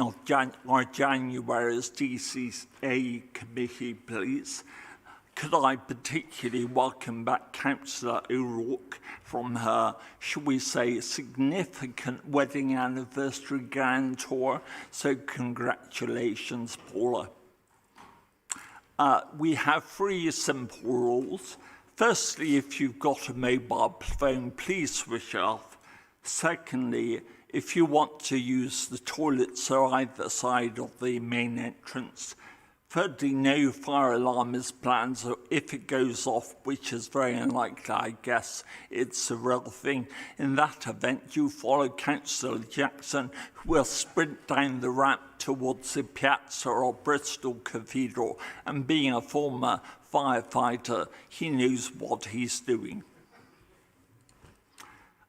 of our January's DCA committee, please. Could I particularly welcome back Councillor O'Rourke from her, shall we say, significant wedding anniversary grand tour? So congratulations, Paula. We have 3 simple rules. Firstly, if you've got a mobile phone, please switch it off. Secondly, if you want to use the toilets on either side of the main entrance. Thirdly, no fire alarm is planned, so if it goes off, which is very unlikely, I guess it's a real thing, in that event, you follow Councillor Jackson, who will sprint down the ramp towards the piazza or Bristol Cathedral, and being a former firefighter, he knows what he's doing.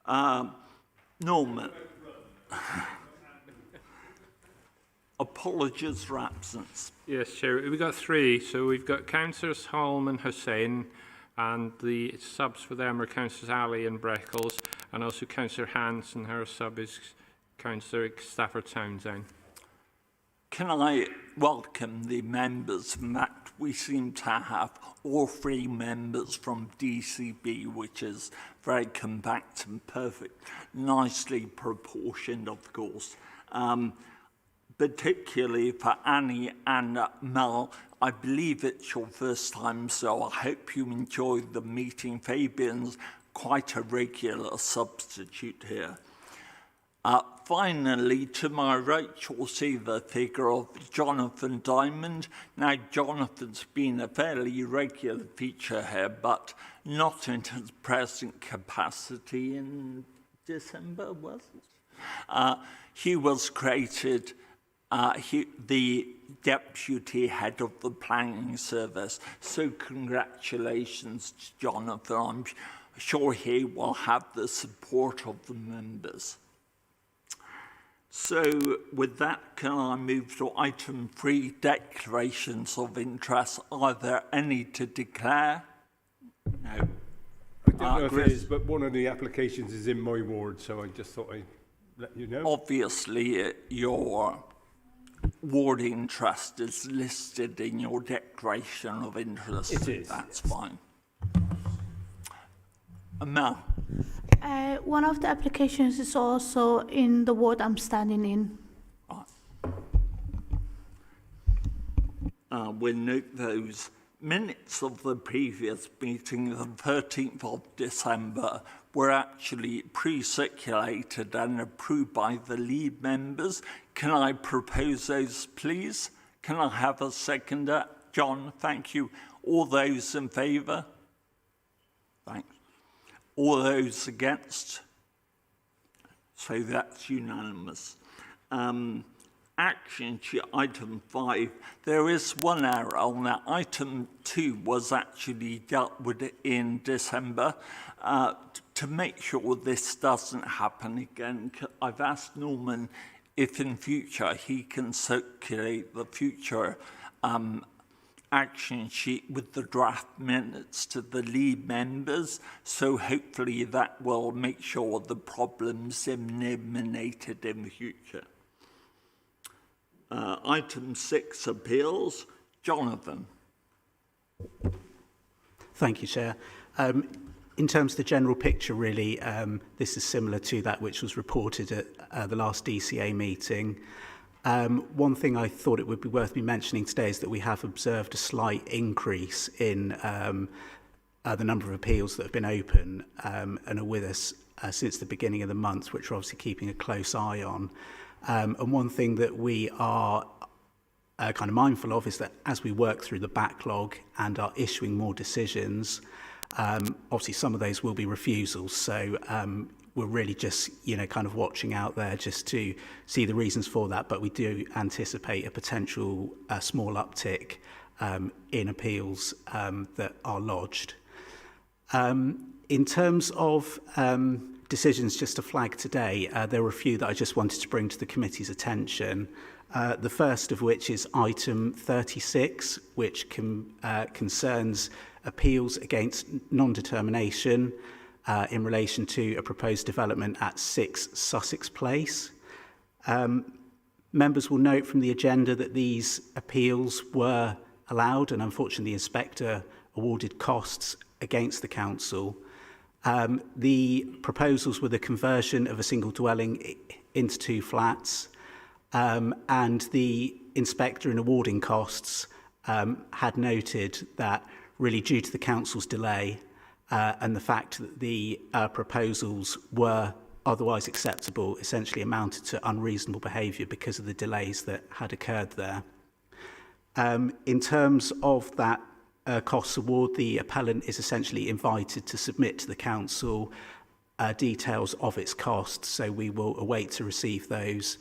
Norman. Apologies for absence. Yes, Chair. We've got 3. So we've got Councillors Holm and Hussain, and the subs for them are Councillors Ali and Breckles, and also Councillor Hanson. Her sub is Councillor Stafford Townsend. Can I welcome the members? In fact, we seem to have all 3 members from DCB, which is very compact and perfect, nicely proportioned, of course. Particularly for Annie and Mel, I believe it's your first time, so I hope you enjoyed the meeting. Fabian's quite a regular substitute here. Finally, to my right, you'll see the figure of Jonathan Diamond. Now, Jonathan's been a fairly regular feature here, but not in his present capacity in December, was it? He was created the deputy head of the planning service. So congratulations to Jonathan. I'm sure he will have the support of the members. So with that, can I move to item 3, declarations of interest? Are there any to declare? No. I don't know if it is, but one of the applications is in my ward, so I just thought I'd let you know. Obviously, your ward interest is listed in your declaration of interest. It is. That's fine. Mel. One of the applications is also in the ward I'm standing in. We'll note those. Minutes of the previous meeting, the 13th of December, were actually pre-circulated and approved by the lead members. Can I propose those, please? Can I have a seconder? John, thank you. All those in favour? Thanks. All those against? So that's unanimous. Action sheet item 5, there is one error on that. Item 2 was actually dealt with in December. To make sure this doesn't happen again, I've asked Norman if in future he can circulate the future action sheet with the draft minutes to the lead members, so hopefully that will make sure the problem's eliminated in the future. Item 6, appeals. Jonathan. Thank you, Chair. In terms of the general picture, really, this is similar to that which was reported at the last DCA meeting. One thing I thought it would be worth me mentioning today is that we have observed a slight increase in the number of appeals that have been open and are with us since the beginning of the month, which we're obviously keeping a close eye on. And one thing that we are kind of mindful of is that as we work through the backlog and are issuing more decisions, obviously some of those will be refusals. So we're really just, kind of watching out there just to see the reasons for that. But we do anticipate a potential small uptick in appeals that are lodged. In terms of decisions just to flag today, there were a few that I just wanted to bring to the committee's attention. The first of which is item 36, which concerns appeals against non-determination in relation to a proposed development at 6 Sussex Place. Members will note from the agenda that these appeals were allowed, and unfortunately the inspector awarded costs against the council. The proposals were the conversion of a single dwelling into 2 flats, and the inspector in awarding costs had noted that really due to the council's delay and the fact that the proposals were otherwise acceptable essentially amounted to unreasonable behaviour because of the delays that had occurred there. In terms of that costs award, the appellant is essentially invited to submit to the council details of its costs, so we will await to receive those.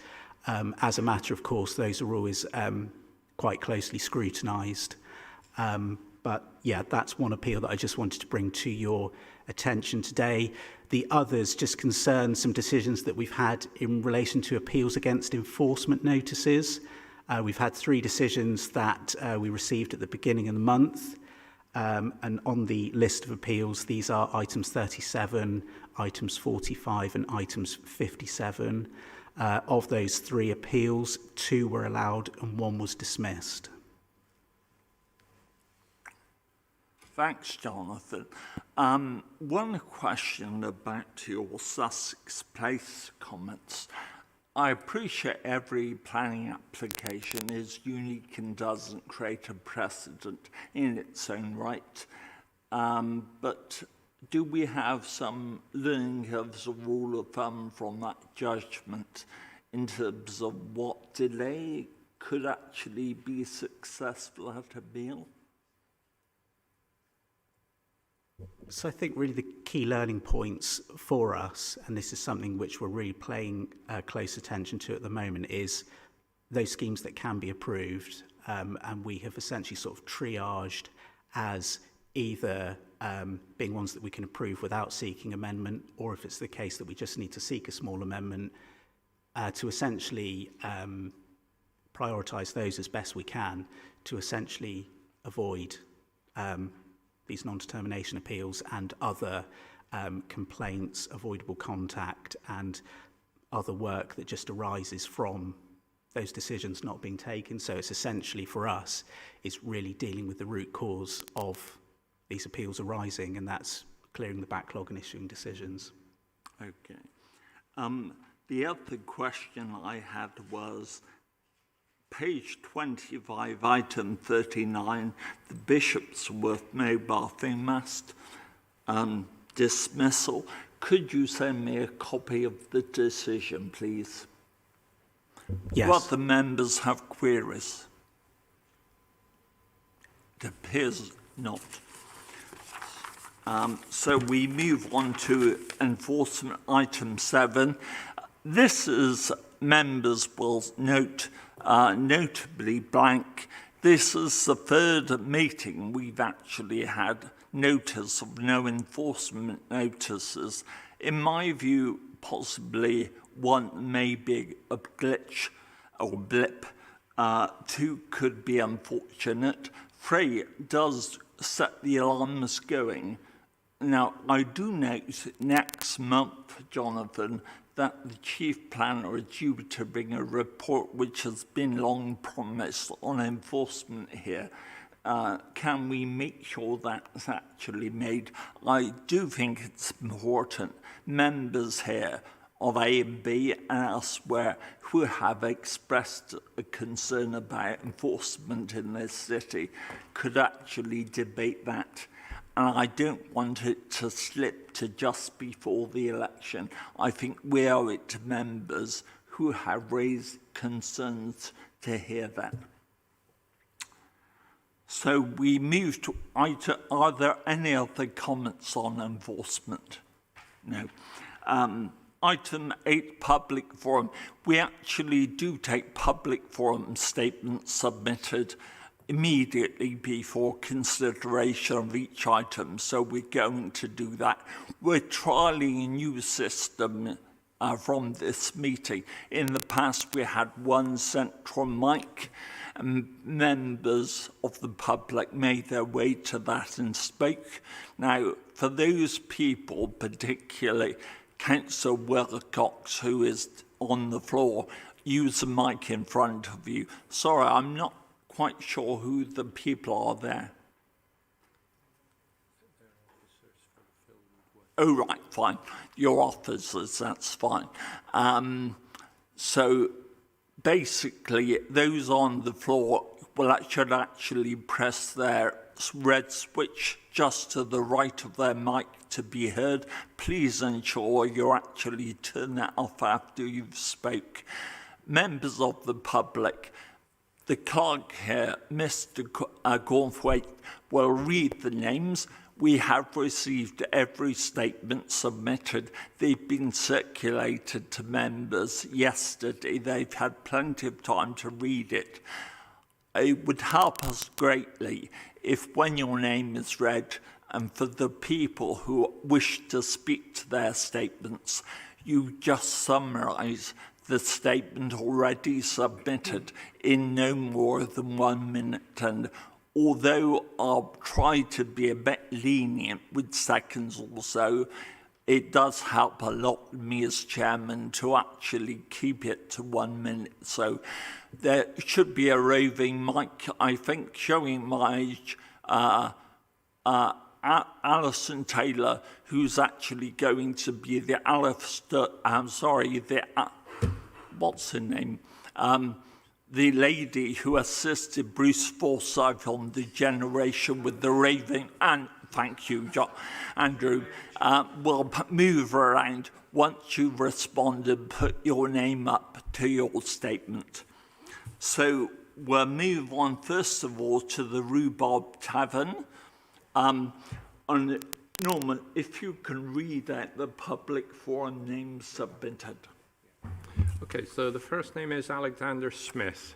As a matter of course, those are always quite closely scrutinised. But yeah, that's one appeal that I just wanted to bring to your attention today. The others just concern some decisions that we've had in relation to appeals against enforcement notices. We've had 3 decisions that we received at the beginning of the month. And on the list of appeals, these are items 37, items 45 and items 57. Of those 3 appeals, 2 were allowed and 1 was dismissed. Thanks, Jonathan. One question about your Sussex Place comments. I appreciate every planning application is unique and doesn't create a precedent in its own right. But do we have some learning of the rule of thumb from that judgment in terms of what delay could actually be successful at a meal? So I think really the key learning points for us, and this is something which we're really paying close attention to at the moment, is those schemes that can be approved, and we have essentially sort of triaged as either being ones that we can approve without seeking amendment, or if it's the case that we just need to seek a small amendment, to essentially prioritise those as best we can to essentially avoid these non-determination appeals and other complaints, avoidable contact and other work that just arises from those decisions not being taken. So it's essentially for us is really dealing with the root cause of these appeals arising, and that's clearing the backlog and issuing decisions. Okay. The other question I had was page 25, item 39, the Bishopsworth mobile thing mast dismissal. Could you send me a copy of the decision, please? Yes. Do other members have queries? It appears not. So we move on to enforcement item 7. This is, members will note, notably blank. This is the 3rd meeting we've actually had notice of no enforcement notices. In my view, possibly 1 may be a glitch or blip. 2 could be unfortunate. 3 does set the alarms going. Now, I do note next month, Jonathan, that the Chief Planner is due to bring a report which has been long promised on enforcement here. Can we make sure that's actually made? I do think it's important. Members here of A and B and elsewhere who have expressed a concern about enforcement in this city could actually debate that. And I don't want it to slip to just before the election. I think we owe it to members who have raised concerns to hear that. So we move to item. Are there any other comments on enforcement? No. Item 8, public forum. We actually do take public forum statements submitted immediately before consideration of each item, so we're going to do that. We're trialling a new system from this meeting. In the past, we had 1 central mic, and members of the public made their way to that and spoke. Now, for those people, particularly Councillor Wilcox, who is on the floor, use a mic in front of you. Sorry, I'm not quite sure who the people are there. Oh, right, fine. Your officers, that's fine. So basically, those on the floor should actually press their red switch just to the right of their mic to be heard. Please ensure you actually turn that off after you've spoke. Members of the public, the clerk here, Mr. Gormthwaite, will read the names. We have received every statement submitted. They've been circulated to members yesterday. They've had plenty of time to read it. It would help us greatly if when your name is read, and for the people who wish to speak to their statements, you just summarise the statement already submitted in no more than 1 minute. And although I'll try to be a bit lenient with seconds or so, it does help a lot, me as chairman, to actually keep it to 1 minute. So there should be a roving mic, I think, showing my age. Alison Taylor, who's actually going to be the what's her name? The lady who assisted Bruce Forsyth on The Generation with the raving, and thank you, Andrew, will move around once you respond and put your name up to your statement. So we'll move on first of all to the Rhubarb Tavern. And Norman, if you can read out the public forum names submitted. Okay, so the first name is Alexander Smith.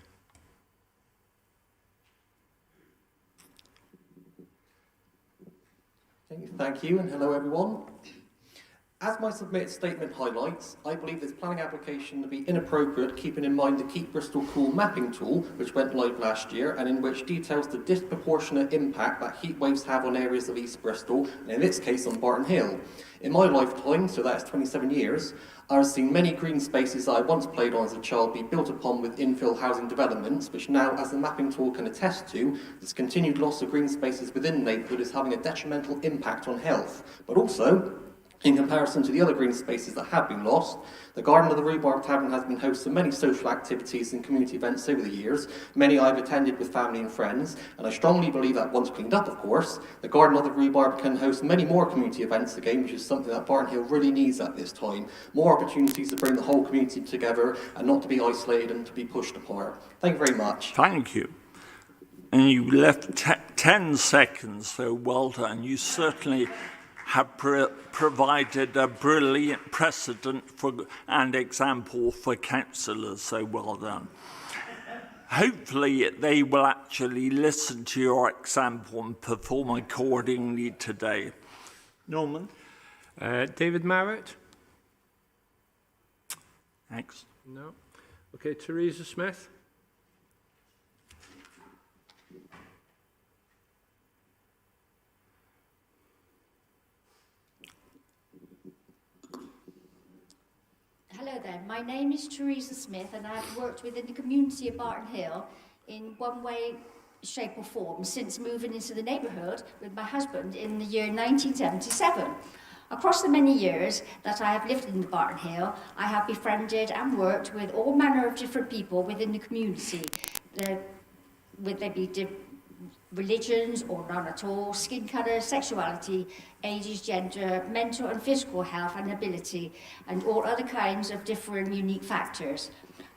Okay, thank you, and hello everyone. As my submitted statement highlights, I believe this planning application to be inappropriate, keeping in mind the Keep Bristol Cool mapping tool, which went live last year, and in which details the disproportionate impact that heat waves have on areas of East Bristol, and in this case on Barton Hill. In my lifetime, so that's 27 years, I've seen many green spaces that I once played on as a child be built upon with infill housing developments, which now, as the mapping tool can attest to, this continued loss of green spaces within the neighbourhood is having a detrimental impact on health. But also, in comparison to the other green spaces that have been lost, the garden of the Rhubarb Tavern has been host to many social activities and community events over the years, many I've attended with family and friends, and I strongly believe that once cleaned up, of course, the garden of the Rhubarb can host many more community events again, which is something that Barton Hill really needs at this time. More opportunities to bring the whole community together and not to be isolated and to be pushed apart. Thank you very much. Thank you. And you left 10 seconds, so well done. You certainly have provided a brilliant precedent and example for councillors, so well done. Hopefully they will actually listen to your example and perform accordingly today. Norman? David Marrett? Thanks. No. Okay, Teresa Smith? Hello there, my name is Teresa Smith and I've worked within the community of Barton Hill in one way, shape or form since moving into the neighbourhood with my husband in the year 1977. Across the many years that I have lived in the Barton Hill, I have befriended and worked with all manner of different people within the community, whether they be religions or none at all, skin colour, sexuality, ages, gender, mental and physical health and ability, and all other kinds of different unique factors.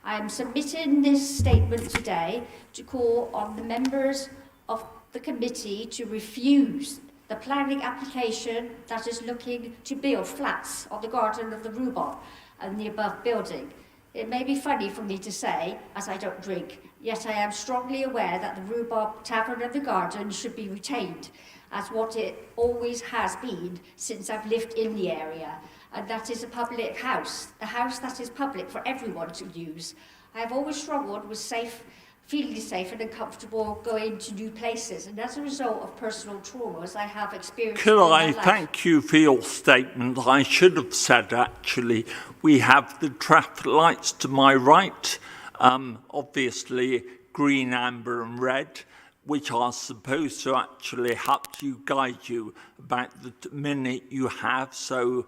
I am submitting this statement today to call on the members of the committee to refuse the planning application that is looking to build flats on the garden of the Rhubarb and the above building. It may be funny for me to say, as I don't drink, yet I am strongly aware that the Rhubarb Tavern and the Garden should be retained as what it always has been since I've lived in the area, and that is a public house, a house that is public for everyone to use. I have always struggled with safe feeling safe and comfortable going to new places. And as a result of personal traumas I have experienced Could in my I life. thank you for your statement? I should have said, actually, we have the traffic lights to my right, obviously green, amber and red, which are supposed to actually help you, guide you about the minute you have. So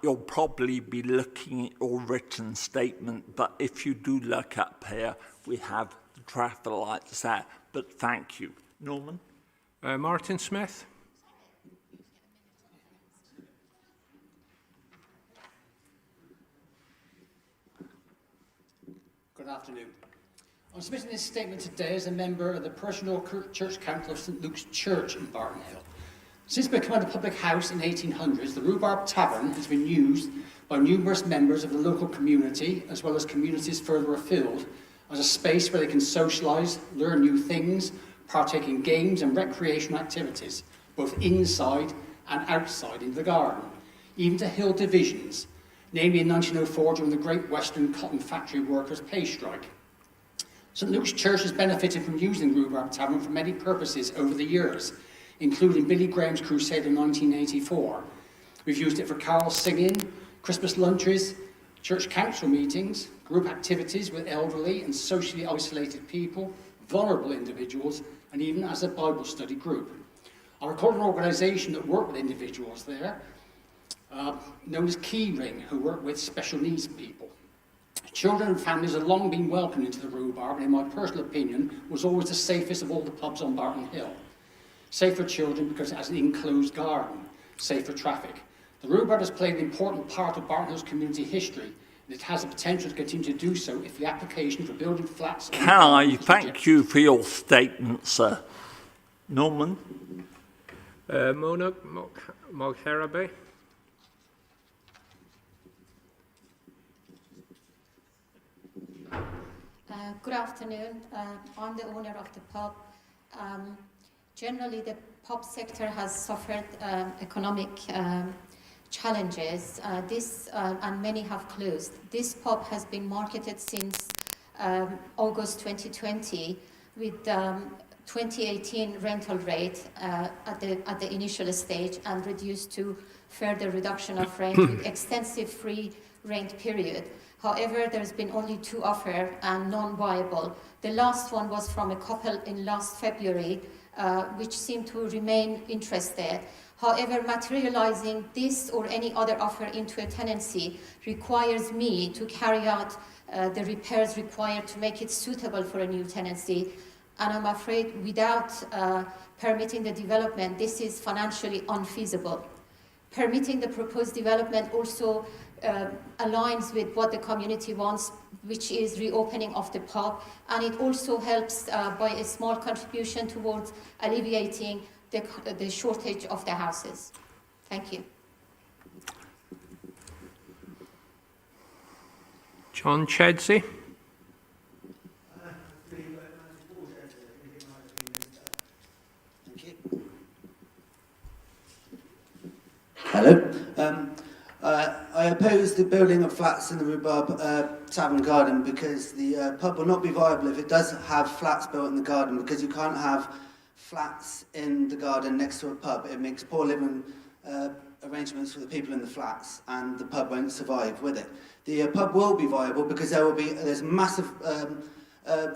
you'll probably be looking at your written statement, but if you do look up here, we have the traffic lights there. But thank you. Norman? Martin Smith. Good afternoon. I'm submitting this statement today as a member of the Personal Church Council of St Luke's Church in Barton Hill. Since becoming a public house in the 1800s, the Rhubarb Tavern has been used by numerous members of the local community, as well as communities further afield, as a space where they can socialise, learn new things, partake in games and recreational activities, both inside and outside in the garden, even to hill divisions, namely in 1904 during the Great Western Cotton Factory Workers' Pay Strike. St Luke's Church has benefited from using Rhubarb Tavern for many purposes over the years, including Billy Graham's crusade in 1984. We've used it for carol singing, Christmas lunches, church council meetings, group activities with elderly and socially isolated people, vulnerable individuals, and even as a Bible study group. I recall an organisation that worked with individuals there, known as Keyring, who work with special needs people. Children and families have long been welcomed into the Rhubarb, and in my personal opinion, was always the safest of all the pubs on Barton Hill. Safe for children because it has an enclosed garden, safe for traffic. The Rhubarb has played an important part of Barton Hill's community history, and it has the potential to continue to do so if the application for building flats... Can I thank you for your statement, sir? Norman? Mona Mogherabe. Good afternoon. I'm the owner of the pub. Generally, the pub sector has suffered economic challenges. And many have closed. This pub has been marketed since August 2020 with 2018 rental rate at the initial stage and reduced to further reduction of rent with extensive free rent period. However, there's been only 2 offers and non-viable. The last one was from a couple in last February, which seemed to remain interested. However, materializing this or any other offer into a tenancy requires me to carry out the repairs required to make it suitable for a new tenancy. And I'm afraid without permitting the development, this is financially unfeasible. Permitting the proposed development also aligns with what the community wants, which is reopening of the pub, and it also helps by a small contribution towards alleviating the shortage of the houses. Thank you. John Chedsey. Thank you. Hello. I oppose the building of flats in the Rhubarb Tavern garden because the pub will not be viable if it does have flats built in the garden, because you can't have flats in the garden next to a pub. It makes poor living arrangements for the people in the flats, and the pub won't survive with it. The pub will be viable because there's a massive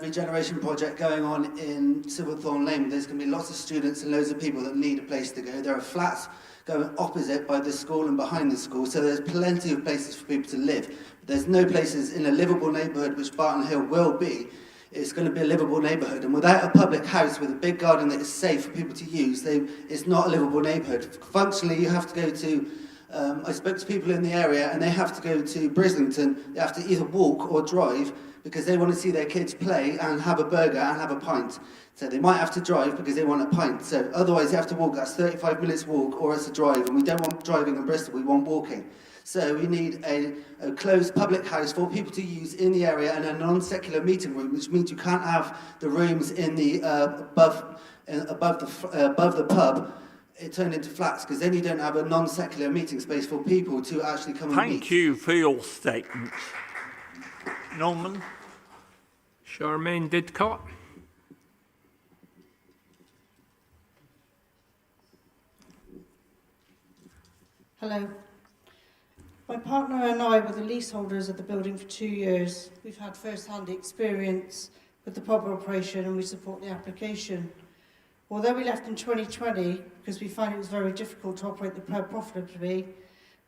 regeneration project going on in Silverthorne Lane. There's going to be lots of students and loads of people that need a place to go. There are flats going opposite by the school and behind the school, so there's plenty of places for people to live. But there's no places in a livable neighbourhood, which Barton Hill will be. It's going to be a livable neighbourhood, and without a public house with a big garden that is safe for people to use, it's not a livable neighbourhood. Functionally, you have to go to, I spoke to people in the area, and they have to go to Brislington. They have to either walk or drive, because they want to see their kids play and have a burger and have a pint. So they might have to drive because they want a pint. So otherwise they have to walk. That's 35 minutes walk, or it's a drive. And we don't want driving in Bristol, we want walking. So we need a closed public house for people to use in the area, and a non-secular meeting room, which means you can't have the rooms in the above the pub turned into flats, because then you don't have a non-secular meeting space for people to actually come and meet. Thank you for your statement. Norman? Charmaine Didcott. Hello. My partner and I were the leaseholders of the building for 2 years. We've had first-hand experience with the pub operation and we support the application. Although we left in 2020 because we found it was very difficult to operate the pub profitably,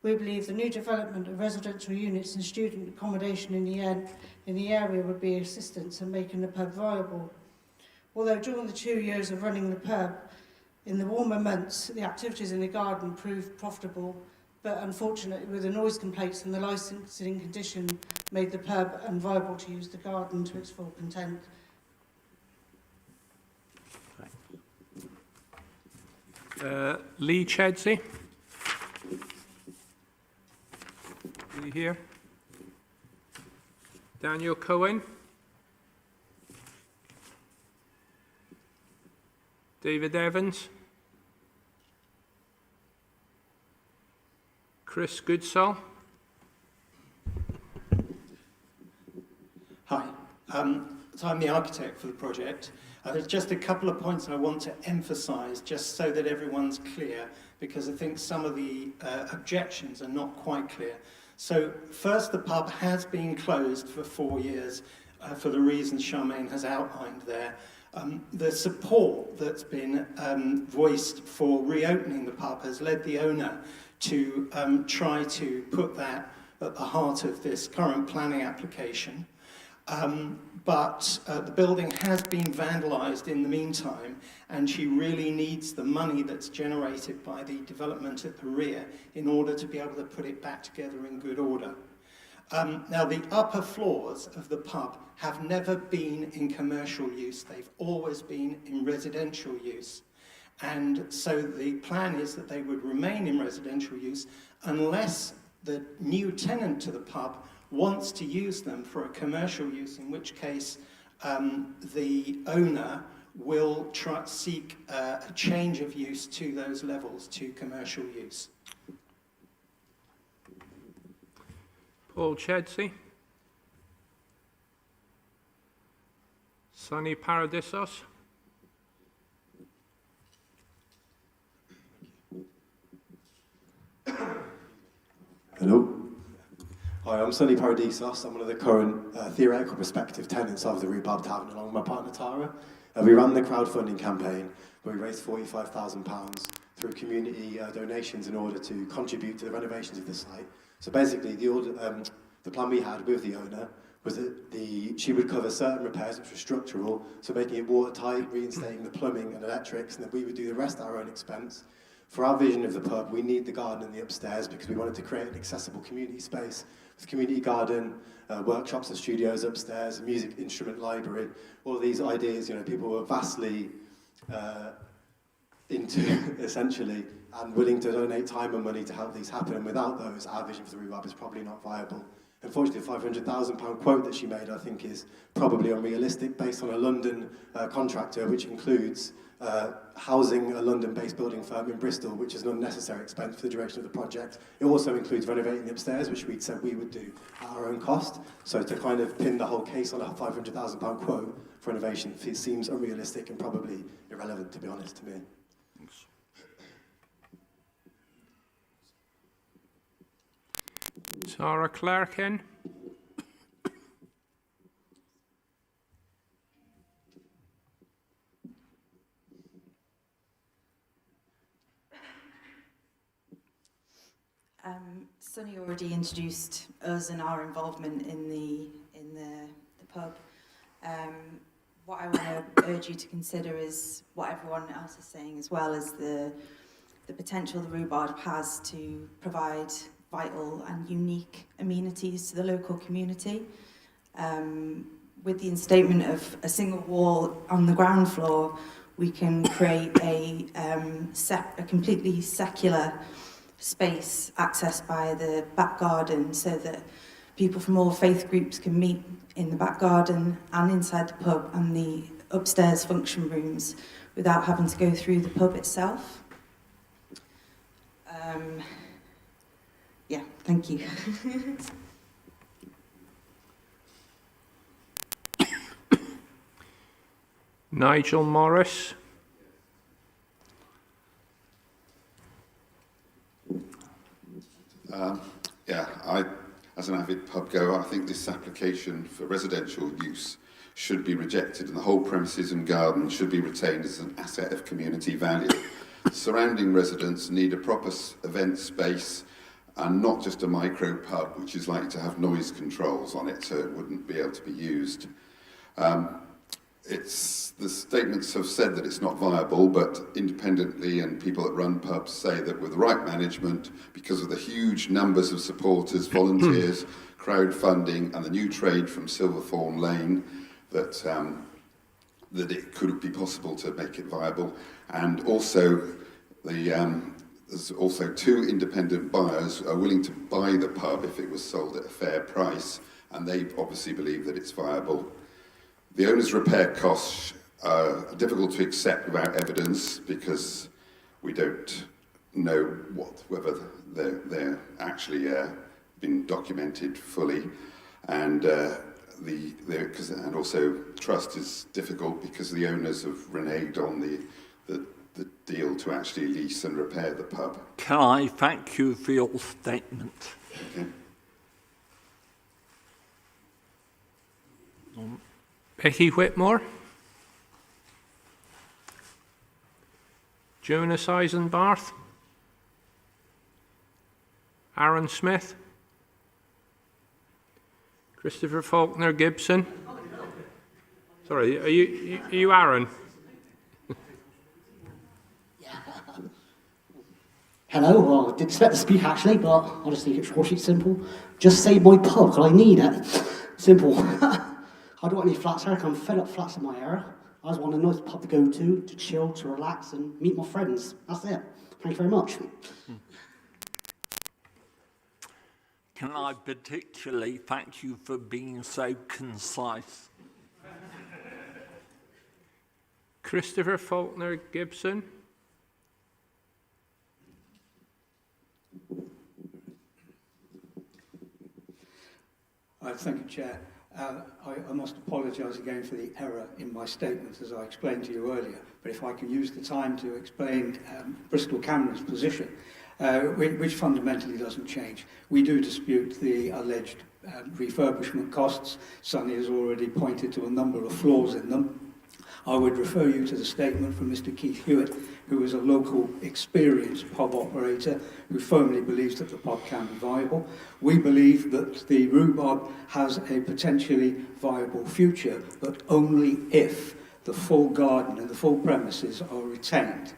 we believe the new development of residential units and student accommodation in the area would be assistance in making the pub viable. Although during the 2 years of running the pub, in the warmer months, the activities in the garden proved profitable, but unfortunately, with the noise complaints and the licensing condition, made the pub unviable to use the garden to its full content. Lee Chedsey. Are you here? Daniel Cohen. David Evans. Chris Goodsall. Hi, so I'm the architect for the project. There's just a couple of points I want to emphasise, just so that everyone's clear, because I think some of the objections are not quite clear. So first, the pub has been closed for 4 years for the reasons Charmaine has outlined there. The support that's been voiced for reopening the pub has led the owner to try to put that at the heart of this current planning application. But the building has been vandalised in the meantime, and she really needs the money that's generated by the development at the rear in order to be able to put it back together in good order. Now, the upper floors of the pub have never been in commercial use. They've always been in residential use. And so the plan is that they would remain in residential use unless the new tenant to the pub wants to use them for a commercial use, in which case the owner will seek a change of use to those levels to commercial use. Paul Chedsey. Sonny Paradisos. Hello. Hi, I'm Sonny Paradisos. I'm one of the current theoretical prospective tenants of the Rhubarb Tavern, along with my partner Tara. We ran the crowdfunding campaign where we raised £45,000 through community donations in order to contribute to the renovations of the site. So basically, the plan we had with the owner was that she would cover certain repairs which were structural, so making it watertight, reinstating the plumbing and electrics, and that we would do the rest at our own expense. For our vision of the pub, we need the garden and the upstairs because we wanted to create an accessible community space with community garden, workshops and studios upstairs, a music instrument library. All of these ideas, people were vastly into, essentially, and willing to donate time and money to help these happen. And without those, our vision for the Rhubarb is probably not viable. Unfortunately, the £500,000 quote that she made, I think, is probably unrealistic based on a London contractor, which includes housing a London-based building firm in Bristol, which is an unnecessary expense for the duration of the project. It also includes renovating the upstairs, which we'd said we would do at our own cost. So to kind of pin the whole case on a £500,000 quote for renovation seems unrealistic and probably irrelevant, to be honest, to me. Thanks. Tara Clarkin. Sonny already introduced us and our involvement in the pub. What I want to urge you to consider is what everyone else is saying, as well as the potential the Rhubarb has to provide vital and unique amenities to the local community. With the instatement of a single wall on the ground floor, we can create a completely secular space accessed by the back garden, so that people from all faith groups can meet in the back garden and inside the pub and the upstairs function rooms without having to go through the pub itself. Yeah, thank you. Nigel Morris. As an avid pub goer, I think this application for residential use should be rejected and the whole premises and garden should be retained as an asset of community value. Surrounding residents need a proper event space and not just a micro pub which is likely to have noise controls on it so it wouldn't be able to be used. The statements have said that it's not viable, but independently and people that run pubs say that with the right management, because of the huge numbers of supporters, volunteers, crowdfunding and the new trade from Silverthorn Lane, that it could be possible to make it viable. And also, there's also 2 independent buyers are willing to buy the pub if it was sold at a fair price, and they obviously believe that it's viable. The owner's repair costs are difficult to accept without evidence because we don't know whether they're actually been documented fully, and and also trust is difficult because the owners have reneged on the deal to actually lease and repair the pub. Can I thank you for your statement? Okay. Becky Whitmore. Jonas Eisenbarth. Aaron Smith. Christopher Faulkner Gibson. Sorry, are you Aaron? Hello, well, I didn't expect to speak actually, but I'll just make it short and simple. Just save my pub, because I need it. Simple. I don't want any flats here, I'm fed up flats in my area. I just want a nice pub to go to chill, to relax and meet my friends. That's it. Thank you very much. Can I particularly thank you for being so concise? Christopher Faulkner Gibson. Thank you, Chair. I must apologise again for the error in my statement, as I explained to you earlier. But if I can use the time to explain Bristol Cameron's position, which fundamentally doesn't change. We do dispute the alleged refurbishment costs. Sonny has already pointed to a number of flaws in them. I would refer you to the statement from Mr. Keith Hewitt, who is a local experienced pub operator who firmly believes that the pub can be viable. We believe that the Rhubarb has a potentially viable future, but only if the full garden and the full premises are retained.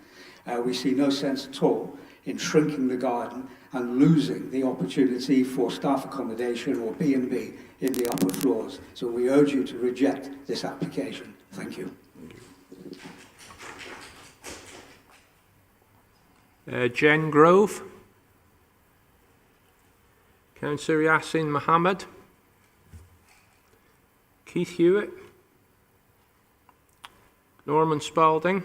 We see no sense at all in shrinking the garden and losing the opportunity for staff accommodation or B&B in the upper floors. So we urge you to reject this application. Thank you. Jen Grove. Councillor Yassin Mohammed. Keith Hewitt. Norman Spalding.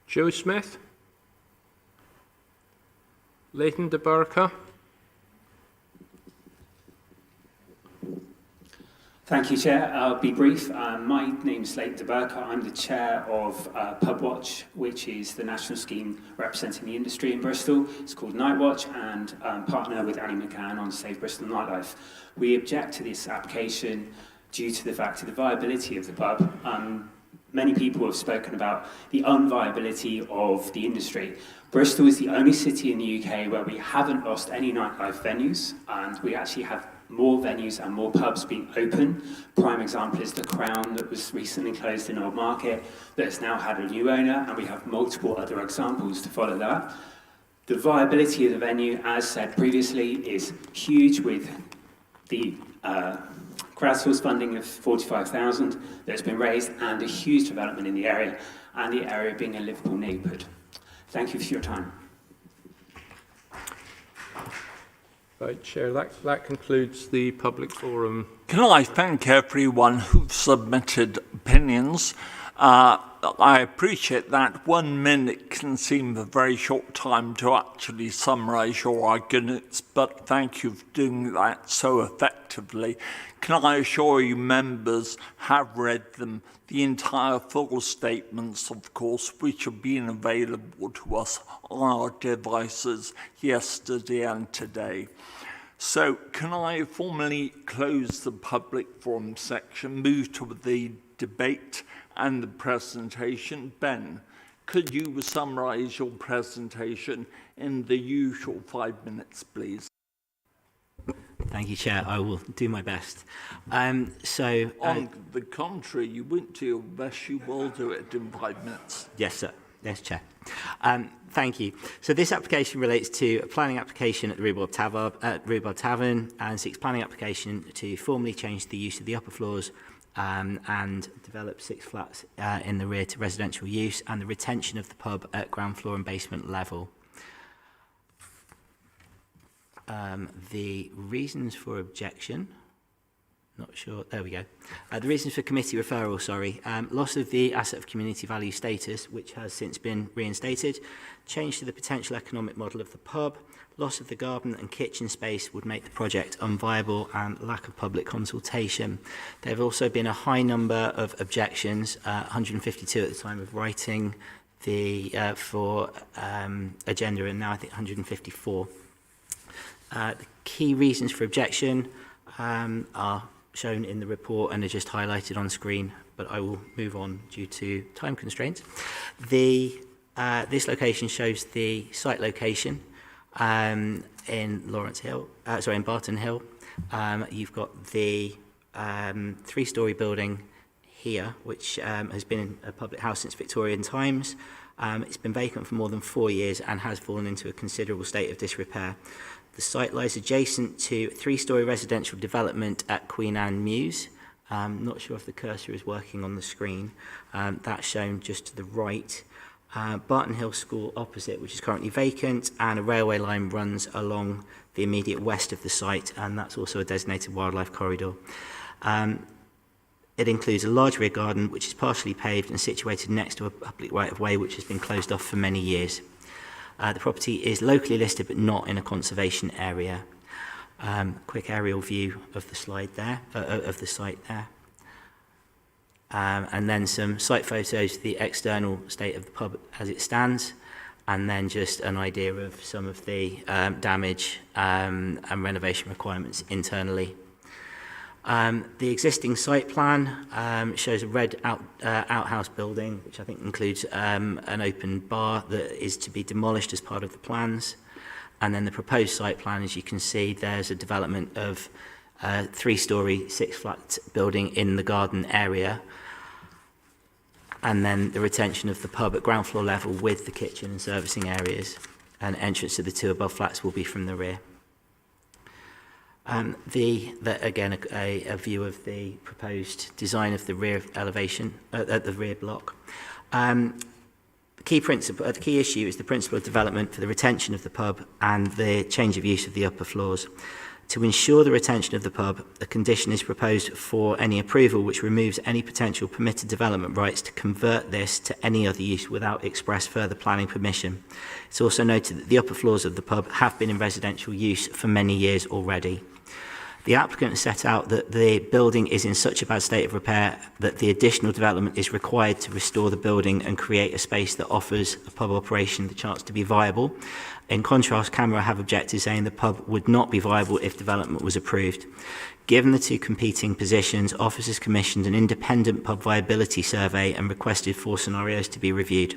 Joe Smith. Leighton de Burka. Thank you, Chair. I'll be brief. My name's Leighton de Burka. I'm the chair of Pub Watch, which is the national scheme representing the industry in Bristol. It's called Night Watch, and partner with Annie McCann on Save Bristol Nightlife. We object to this application due to the fact of the viability of the pub. Many people have spoken about the unviability of the industry. Bristol is the only city in the UK where we haven't lost any nightlife venues, and we actually have more venues and more pubs being open. Prime example is the Crown that was recently closed in Old Market, that has now had a new owner, and we have multiple other examples to follow that. The viability of the venue, as said previously, is huge, with the crowdsource funding of 45,000 that's been raised, and a huge development in the area, and the area being a Liverpool neighbourhood. Thank you for your time. Right, Chair, that concludes the public forum. Can I thank everyone who've submitted opinions? I appreciate that 1 minute can seem a very short time to actually summarise your arguments, but thank you for doing that so effectively. respectively. Can I assure you members have read them, the entire full statements, of course, which have been available to us on our devices yesterday and today. So can I formally close the public forum section, move to the debate and the presentation? Ben, could you summarise your presentation in the usual 5 minutes, please? Thank you, Chair. I will do my best. On the contrary, you won't do your best, you will do it in 5 minutes. Yes, sir. Yes, Chair. Thank you. So this application relates to a planning application at the Rhubarb Tavern and seeks planning application to formally change the use of the upper floors and develop 6 flats in the rear to residential use and the retention of the pub at ground floor and basement level. The reasons for objection, not sure, there we go. The reasons for committee referral, loss of the asset of community value status, which has since been reinstated, change to the potential economic model of the pub, loss of the garden and kitchen space would make the project unviable, and lack of public consultation. There have also been a high number of objections, 152 at the time of writing the agenda, and now I think 154. The key reasons for objection are shown in the report and are just highlighted on screen, but I will move on due to time constraints. This location shows the site location in in Barton Hill. You've got the 3-storey building here, which has been a public house since Victorian times. It's been vacant for more than 4 years and has fallen into a considerable state of disrepair. The site lies adjacent to a 3-storey residential development at Queen Anne Mews. Not sure if the cursor is working on the screen. That's shown just to the right. Barton Hill School opposite, which is currently vacant, and a railway line runs along the immediate west of the site, and that's also a designated wildlife corridor. It includes a large rear garden, which is partially paved and situated next to a public right-of-way, which has been closed off for many years. The property is locally listed, but not in a conservation area. Quick aerial view of the slide there, of the site there. And then some site photos of the external state of the pub as it stands, and then just an idea of some of the damage and renovation requirements internally. The existing site plan shows a red outhouse building, which I think includes an open bar that is to be demolished as part of the plans. And then the proposed site plan, as you can see, there's a development of a 3-storey, 6-flat building in the garden area. And then the retention of the pub at ground floor level with the kitchen and servicing areas. And entrance to the 2 above flats will be from the rear. Again, a view of the proposed design of the rear elevation at the rear block. The key issue is the principle of development for the retention of the pub and the change of use of the upper floors. To ensure the retention of the pub, a condition is proposed for any approval which removes any potential permitted development rights to convert this to any other use without express further planning permission. It's also noted that the upper floors of the pub have been in residential use for many years already. The applicant set out that the building is in such a bad state of repair that the additional development is required to restore the building and create a space that offers a pub operation the chance to be viable. In contrast, CAMRA have objected, saying the pub would not be viable if development was approved. Given the 2 competing positions, officers commissioned an independent pub viability survey and requested 4 scenarios to be reviewed.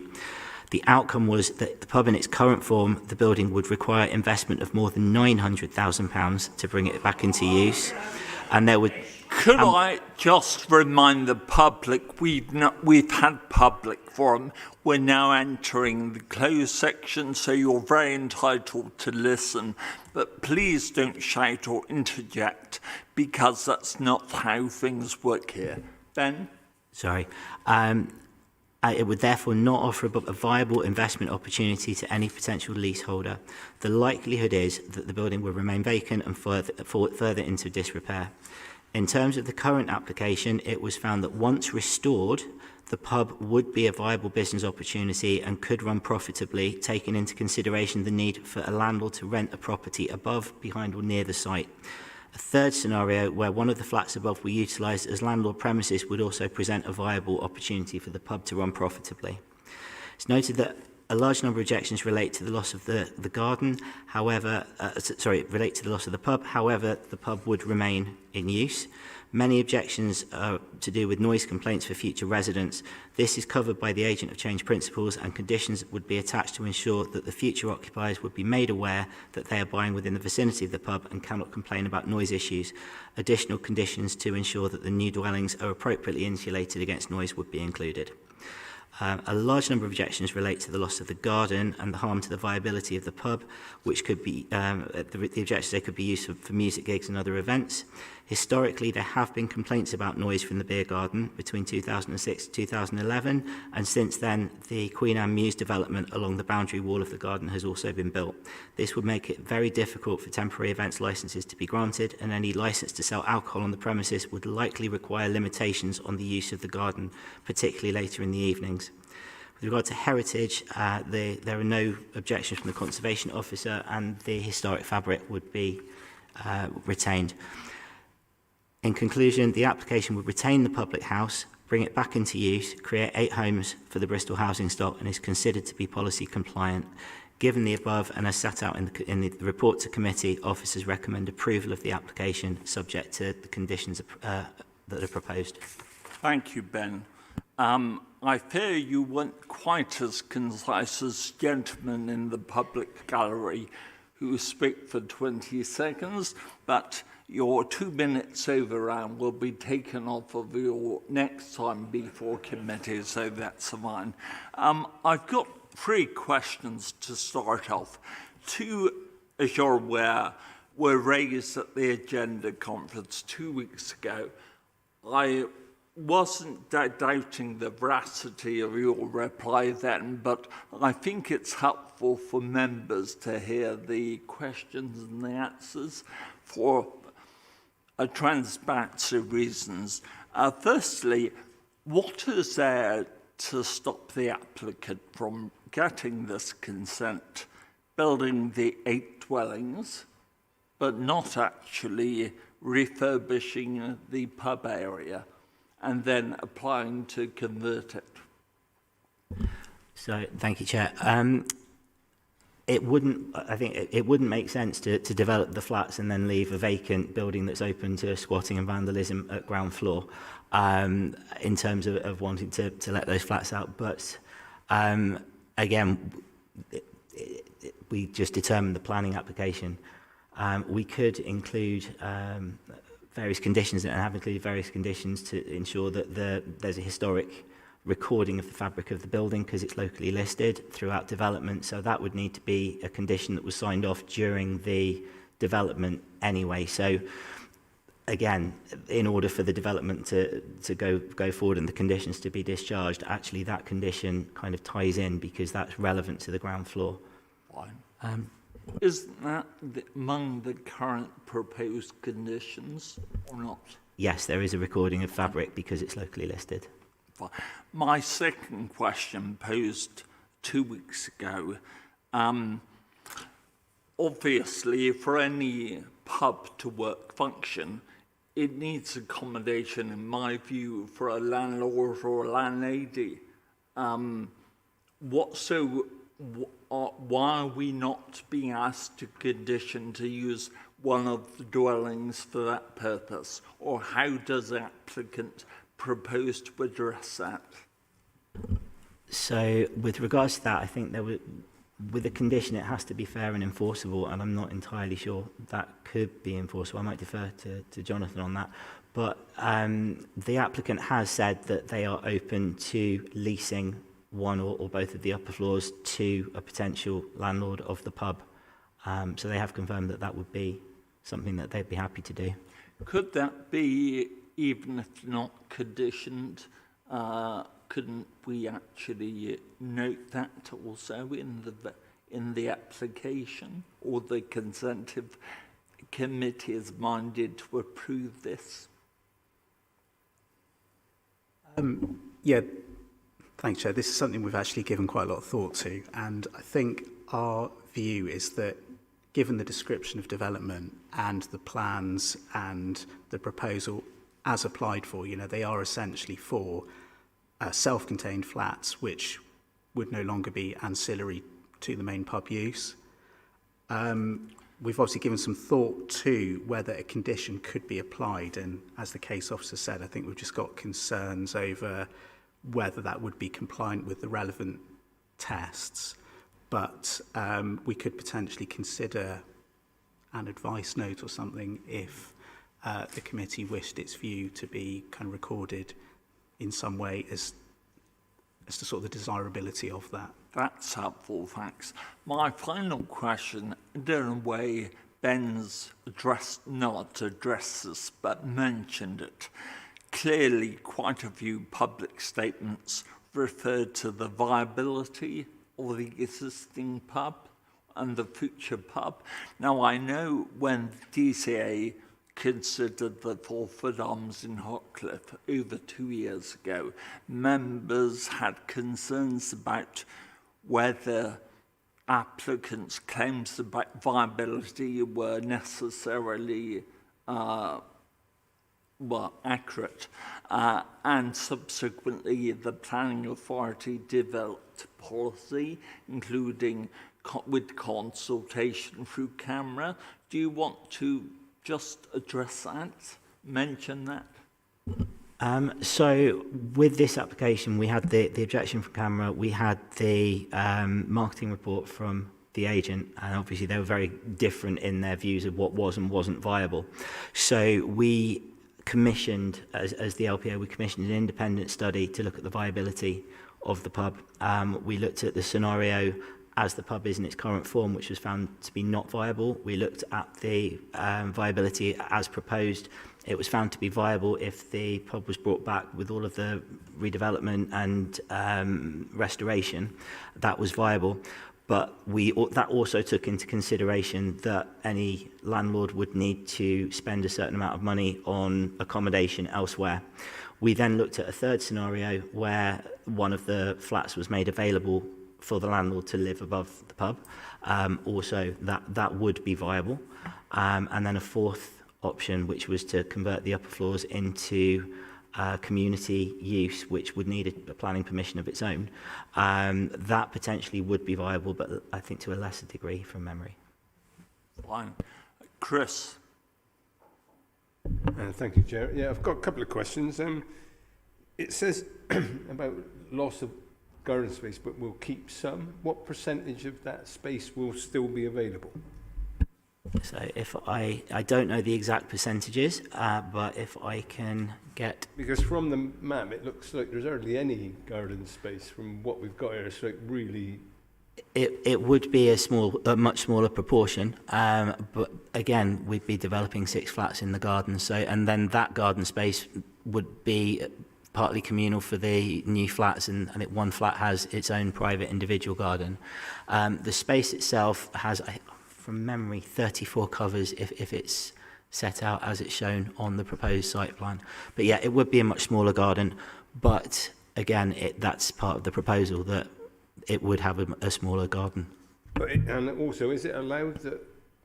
The outcome was that the pub in its current form, the building would require investment of more than £900,000 to bring it back into use. And there would... Could I just remind the public, we've had public forum, we're now entering the closed section, so you're very entitled to listen, but please don't shout or interject, because that's not how things work here. Ben? Sorry. It would therefore not offer a viable investment opportunity to any potential leaseholder. The likelihood is that the building will remain vacant and further into disrepair. In terms of the current application, it was found that once restored, the pub would be a viable business opportunity and could run profitably, taking into consideration the need for a landlord to rent a property above, behind or near the site. A third scenario, where one of the flats above were utilised as landlord premises, would also present a viable opportunity for the pub to run profitably. It's noted that a large number of objections relate to the loss of the garden, however, relate to the loss of the pub, however, the pub would remain in use. Many objections are to do with noise complaints for future residents. This is covered by the agent of change principles, and conditions would be attached to ensure that the future occupiers would be made aware that they are buying within the vicinity of the pub and cannot complain about noise issues. Additional conditions to ensure that the new dwellings are appropriately insulated against noise would be included. A large number of objections relate to the loss of the garden and the harm to the viability of the pub, which could be, the objections they could be used for music gigs and other events. Historically, there have been complaints about noise from the beer garden between 2006 and 2011, and since then, the Queen Anne Mews development along the boundary wall of the garden has also been built. This would make it very difficult for temporary events licences to be granted, and any licence to sell alcohol on the premises would likely require limitations on the use of the garden, particularly later in the evenings. With regard to heritage, there are no objections from the Conservation Officer, and the historic fabric would be retained. In conclusion, the application would retain the public house, bring it back into use, create 8 homes for the Bristol housing stock, and is considered to be policy compliant. Given the above, and as set out in the report to committee, officers recommend approval of the application subject to the conditions that are proposed. Thank you, Ben. I fear you weren't quite as concise as gentlemen in the public gallery who speak for 20 seconds, but your 2 minutes overrun will be taken off of your next time before committee, so that's fine. I've got 3 questions to start off. 2, as you're aware, were raised at the agenda conference 2 weeks ago. I wasn't doubting the veracity of your reply then, but I think it's helpful for members to hear the questions and the answers for transparency reasons. Firstly, what is there to stop the applicant from getting this consent, building the 8 dwellings, but not actually refurbishing the pub area, and then applying to convert it? So, thank you, Chair. It wouldn't make sense to develop the flats and then leave a vacant building that's open to squatting and vandalism at ground floor, in terms of wanting to let those flats out. But again, we just determined the planning application. We could include various conditions, and have included various conditions to ensure that there's a historic recording of the fabric of the building because it's locally listed throughout development. So that would need to be a condition that was signed off during the development anyway. So again, in order for the development to go forward and the conditions to be discharged, actually that condition kind of ties in because that's relevant to the ground floor. Fine. Isn't that among the current proposed conditions or not? Yes, there is a recording of fabric because it's locally listed. My second question, posed 2 weeks ago, obviously for any pub to work function, it needs accommodation, in my view, for a landlord or a landlady. Why are we not being asked to condition to use one of the dwellings for that purpose? Or how does the applicant propose to address that? So with regards to that, I think with the condition, it has to be fair and enforceable, and I'm not entirely sure that could be enforceable. I might defer to Jonathan on that. But the applicant has said that they are open to leasing one or both of the upper floors to a potential landlord of the pub. So they have confirmed that that would be something that they'd be happy to do. Could that be, even if not conditioned, couldn't we actually note that also in the application, or the consentive committee is minded to approve this? Yeah. Thanks, Chair. This is something we've actually given quite a lot of thought to, and I think our view is that given the description of development and the plans and the proposal as applied for, they are essentially for self-contained flats, which would no longer be ancillary to the main pub use. We've obviously given some thought to whether a condition could be applied, and as the case officer said, I think we've just got concerns over whether that would be compliant with the relevant tests. But we could potentially consider an advice note or something if the committee wished its view to be kind of recorded in some way as to sort of the desirability of that. That's helpful, thanks. My final question, in a way, Ben's not addressed this, but mentioned it. Clearly, quite a few public statements referred to the viability of the existing pub and the future pub. Now, I know when DCA considered the Fulford Arms in Hotcliffe over 2 years ago, members had concerns about whether applicants' claims about viability were necessarily accurate. And subsequently, the planning authority developed policy, including with consultation through camera. Do you want to just address that, mention that? So with this application, we had the objection from camera, we had the marketing report from the agent, and obviously they were very different in their views of what was and wasn't viable. So we commissioned, as the LPO, we commissioned an independent study to look at the viability of the pub. We looked at the scenario as the pub is in its current form, which was found to be not viable. We looked at the viability as proposed. It was found to be viable if the pub was brought back with all of the redevelopment and restoration. That was viable. But that also took into consideration that any landlord would need to spend a certain amount of money on accommodation elsewhere. We then looked at a third scenario where one of the flats was made available for the landlord to live above the pub. Also, that would be viable. And then a fourth option, which was to convert the upper floors into community use, which would need a planning permission of its own. That potentially would be viable, but I think to a lesser degree from memory. Fine. Chris. Thank you, Chair. Yeah, I've got a couple of questions. It says about loss of garden space, but we'll keep some. What percentage of that space will still be available? So if I don't know the exact percentages, but if I can get... Because from the map, it looks like there's hardly any garden space from what we've got here. It's like really... It would be a much smaller proportion, but again, we'd be developing 6 flats in the garden. So, and then that garden space would be partly communal for the new flats, and one flat has its own private individual garden. The space itself has, from memory, 34 covers if it's set out as it's shown on the proposed site plan. But yeah, it would be a much smaller garden, but again, that's part of the proposal, that it would have a smaller garden. And also, is it allowed that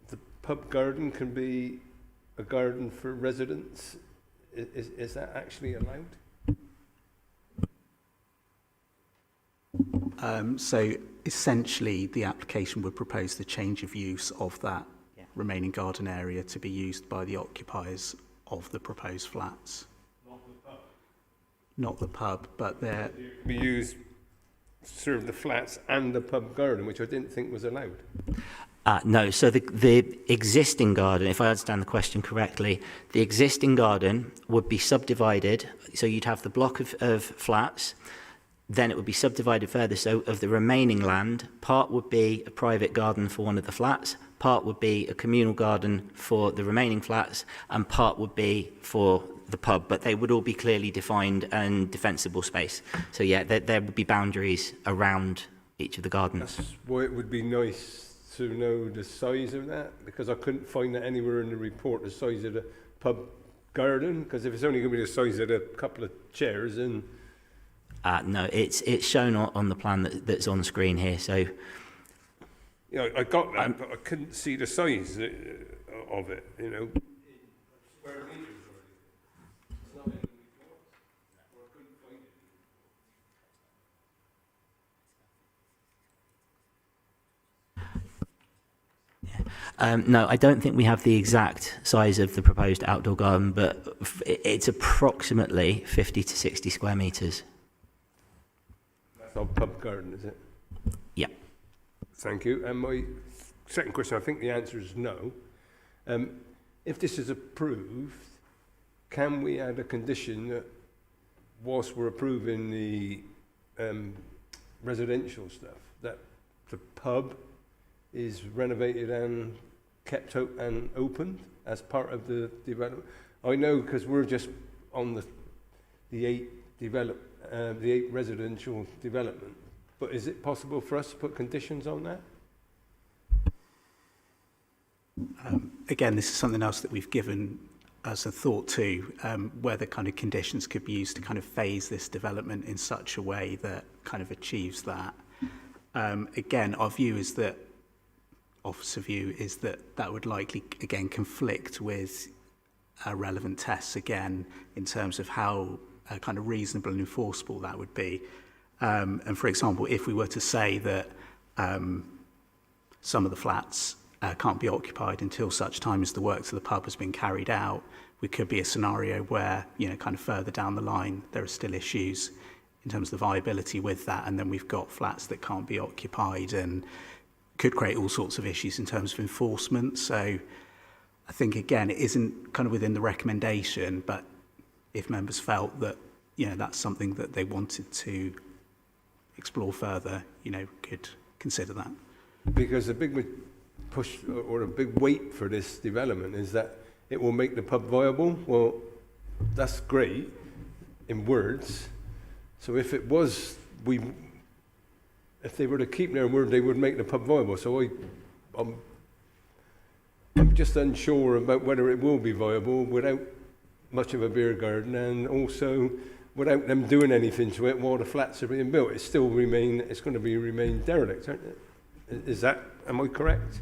the pub garden can be a garden for residents? Is that actually allowed? So essentially, the application would propose the change of use of that remaining garden area to be used by the occupiers of the proposed flats. Not the pub? Not the pub, but they're... Be used to serve the flats and the pub garden, which I didn't think was allowed. No, so the existing garden, if I understand the question correctly, the existing garden would be subdivided, so you'd have the block of flats, then it would be subdivided further, so of the remaining land, part would be a private garden for one of the flats, part would be a communal garden for the remaining flats, and part would be for the pub, but they would all be clearly defined and defensible space. So yeah, there would be boundaries around each of the gardens. That's why it would be nice to know the size of that, because I couldn't find that anywhere in the report, the size of the pub garden, because if it's only going to be the size of a couple of chairs, then... No, it's shown on the plan that's on screen here. So You know, I got that, but I couldn't see the size of it, you know. No, I don't think we have the exact size of the proposed outdoor garden, but it's approximately 50 to 60 square metres. That's our pub garden, is it? Yeah. Thank you. And my second question, I think the answer is no. If this is approved, can we add a condition that whilst we're approving the residential stuff, that the pub is renovated and kept and opened as part of the development? I know because we're just on the eight residential development, but is it possible for us to put conditions on that? Again, this is something else that we've given as a thought to, where the kind of conditions could be used to kind of phase this development in such a way that kind of achieves that. Again, our view is that, officer view is that that would likely, again, conflict with relevant tests, again, in terms of how kind of reasonable and enforceable that would be. And for example, if we were to say that some of the flats can't be occupied until such time as the work to the pub has been carried out, we could be a scenario where, you know, kind of further down the line, there are still issues in terms of the viability with that, and then we've got flats that can't be occupied and could create all sorts of issues in terms of enforcement. So I think, again, it isn't kind of within the recommendation, but if members felt that, you know, that's something that they wanted to explore further, you know, could consider that. Because a big push or a big weight for this development is that it will make the pub viable. Well, that's great in words. So if it was, if they were to keep their word, they would make the pub viable. So I'm just unsure about whether it will be viable without much of a beer garden, and also without them doing anything to it while the flats are being built. It's going to remain derelict, aren't it? Is that, am I correct?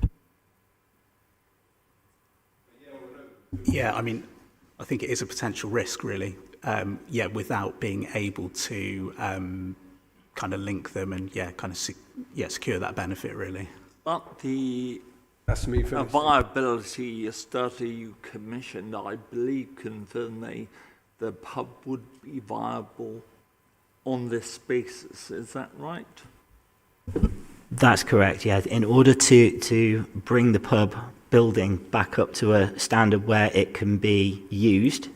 Yeah, I mean, I think it is a potential risk, really. Yeah, without being able to kind of link them and kind of secure that benefit, really. But the That's me finished. viability study you commissioned, I believe, confirmed the pub would be viable on this basis. Is that right? That's correct, yeah. In order to bring the pub building back up to a standard where it can be used,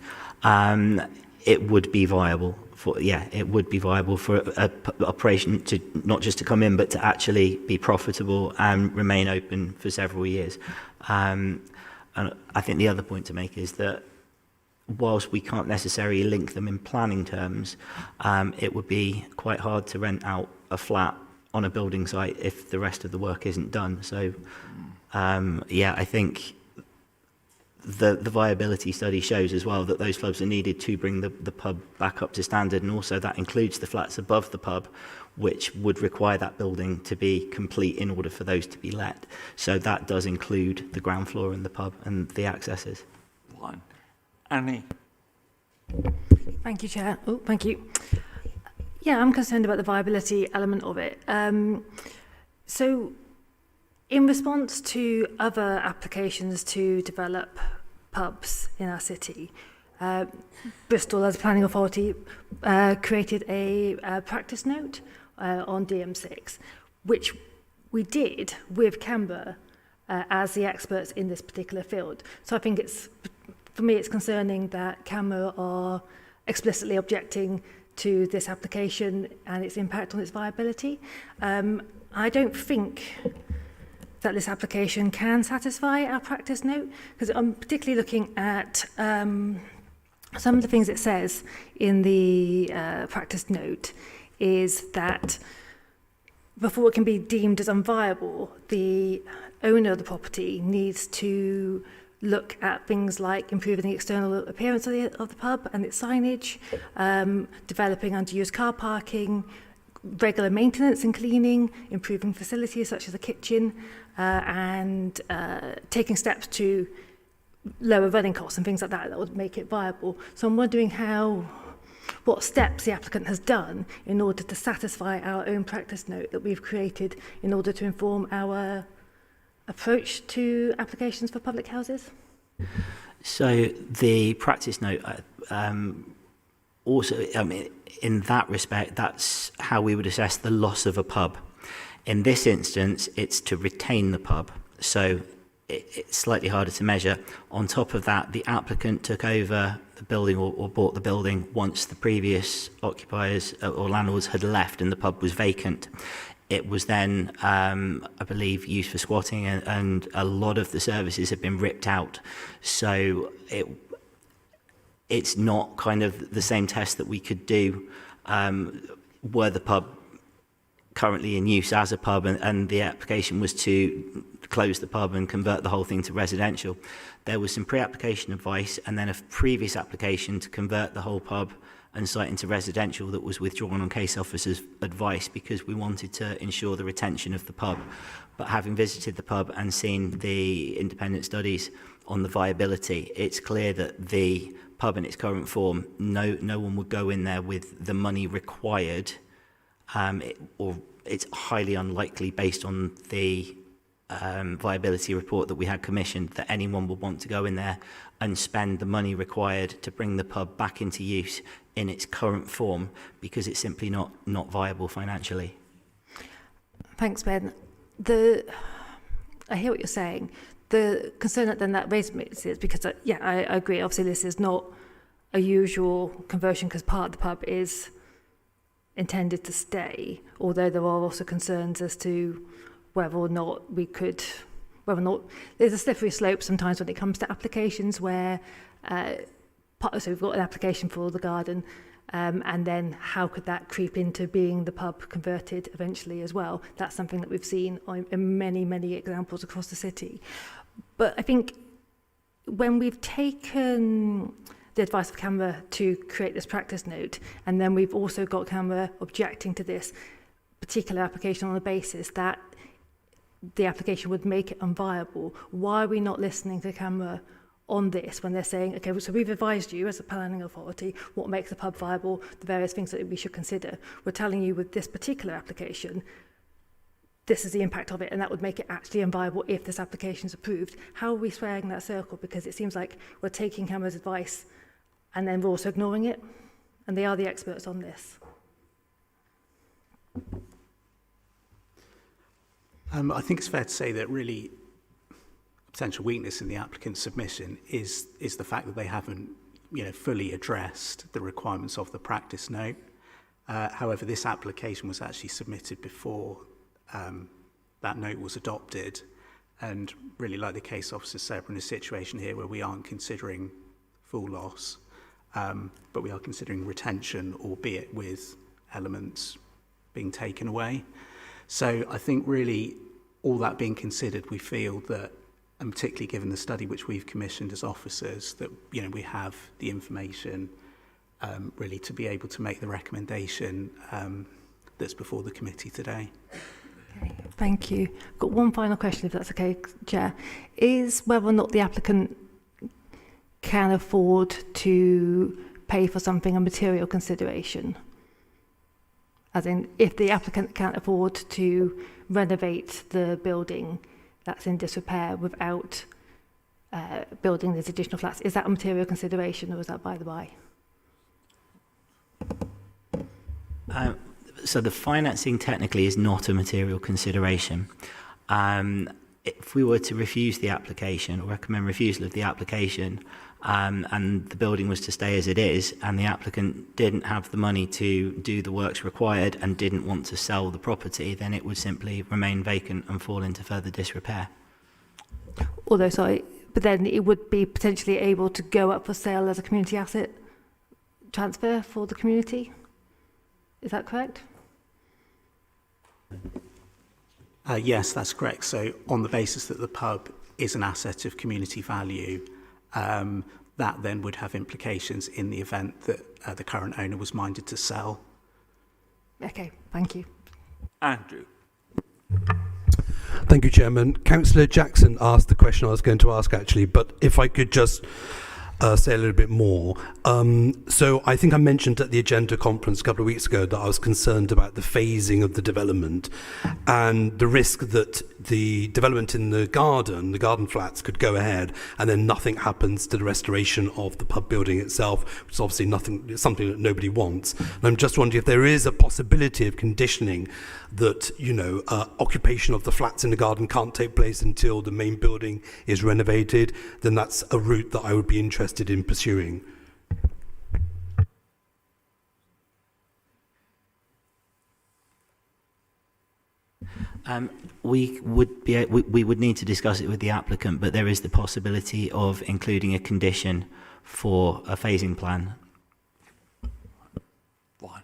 it would be viable for a operation to not just to come in, but to actually be profitable and remain open for several years. And I think the other point to make is that whilst we can't necessarily link them in planning terms, it would be quite hard to rent out a flat on a building site if the rest of the work isn't done. So, I think the viability study shows as well that those flubs are needed to bring the pub back up to standard, and also that includes the flats above the pub, which would require that building to be complete in order for those to be let. So that does include the ground floor and the pub and the accesses. Fine. Annie? Thank you, Chair. Oh, thank you. Yeah, I'm concerned about the viability element of it. So, in response to other applications to develop pubs in our city, Bristol, as a planning authority, created a practice note on DM6, which we did with Canberra as the experts in this particular field. So I think for me, it's concerning that Canberra are explicitly objecting to this application and its impact on its viability. I don't think that this application can satisfy our practice note, because I'm particularly looking at some of the things it says in the practice note is that before it can be deemed as unviable, the owner of the property needs to look at things like improving the external appearance of the pub and its signage, developing underused car parking, regular maintenance and cleaning, improving facilities such as a kitchen, and taking steps to lower running costs and things like that would make it viable. So I'm wondering what steps the applicant has done in order to satisfy our own practice note that we've created in order to inform our approach to applications for public houses. So the practice note also, in that respect, that's how we would assess the loss of a pub. In this instance, it's to retain the pub. So it's slightly harder to measure. On top of that, the applicant took over the building or bought the building once the previous occupiers or landlords had left and the pub was vacant. It was then, I believe, used for squatting, and a lot of the services have been ripped out. So it's not kind of the same test that we could do were the pub currently in use as a pub and the application was to close the pub and convert the whole thing to residential. There was some pre-application advice and then a previous application to convert the whole pub and site into residential that was withdrawn on case officer's advice because we wanted to ensure the retention of the pub. But having visited the pub and seen the independent studies on the viability, it's clear that the pub in its current form, no one would go in there with the money required, or it's highly unlikely based on the viability report that we had commissioned that anyone would want to go in there and spend the money required to bring the pub back into use in its current form because it's simply not viable financially. Thanks, Ben. I hear what you're saying. The concern that raises is because, I agree, obviously this is not a usual conversion because part of the pub is intended to stay, although there are also concerns as to whether or not there's a slippery slope sometimes when it comes to applications where, so we've got an application for the garden, and then how could that creep into being the pub converted eventually as well? That's something that we've seen in many, many examples across the city. But I think when we've taken the advice of CAMRA to create this practice note, and then we've also got CAMRA objecting to this particular application on the basis that the application would make it unviable, why are we not listening to CAMRA on this when they're saying, okay, so we've advised you as a planning authority what makes the pub viable, the various things that we should consider. We're telling you with this particular application, this is the impact of it, and that would make it actually unviable if this application is approved. How are we squaring that circle? Because it seems like we're taking CAMRA's advice and then we're also ignoring it, and they are the experts on this. I think it's fair to say that really a potential weakness in the applicant's submission is the fact that they haven't fully addressed the requirements of the practice note. However, this application was actually submitted before that note was adopted, and really, like the case officer said, we're in a situation here where we aren't considering full loss, but we are considering retention, albeit with elements being taken away. So I think really all that being considered, we feel that, and particularly given the study which we've commissioned as officers, that we have the information really to be able to make the recommendation that's before the committee today. Okay, thank you. I've got one final question, if that's okay, Chair. Is whether or not the applicant can afford to pay for something a material consideration? As in, if the applicant can't afford to renovate the building that's in disrepair without building these additional flats, is that a material consideration or is that by the by? So the financing technically is not a material consideration. If we were to refuse the application or recommend refusal of the application, and the building was to stay as it is, and the applicant didn't have the money to do the works required and didn't want to sell the property, then it would simply remain vacant and fall into further disrepair. Although, sorry, but then it would be potentially able to go up for sale as a community asset transfer for the community. Is that correct? Yes, that's correct. So on the basis that the pub is an asset of community value, that then would have implications in the event that the current owner was minded to sell. Okay, thank you. Andrew. Thank you, Chairman. Councillor Jackson asked the question I was going to ask, actually, but if I could just say a little bit more. So I think I mentioned at the agenda conference a couple of weeks ago that I was concerned about the phasing of the development and the risk that the development in the garden flats could go ahead and then nothing happens to the restoration of the pub building itself, which is obviously something that nobody wants. And I'm just wondering if there is a possibility of conditioning that, occupation of the flats in the garden can't take place until the main building is renovated, then that's a route that I would be interested in pursuing. We would need to discuss it with the applicant, but there is the possibility of including a condition for a phasing plan. Fine.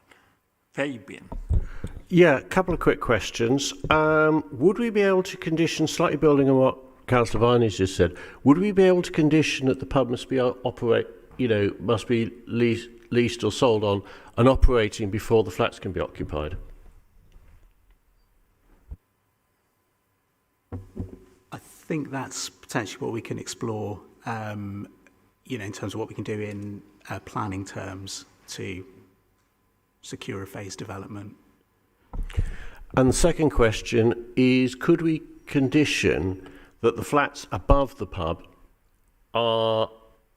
Fabian. Yeah, a couple of quick questions. Would we be able to condition, slightly building on what Councillor Viney's just said, would we be able to condition that the pub must be must be leased or sold on and operating before the flats can be occupied? I think that's potentially what we can explore, in terms of what we can do in planning terms to secure a phased development. And the second question is, could we condition that the flats above the pub are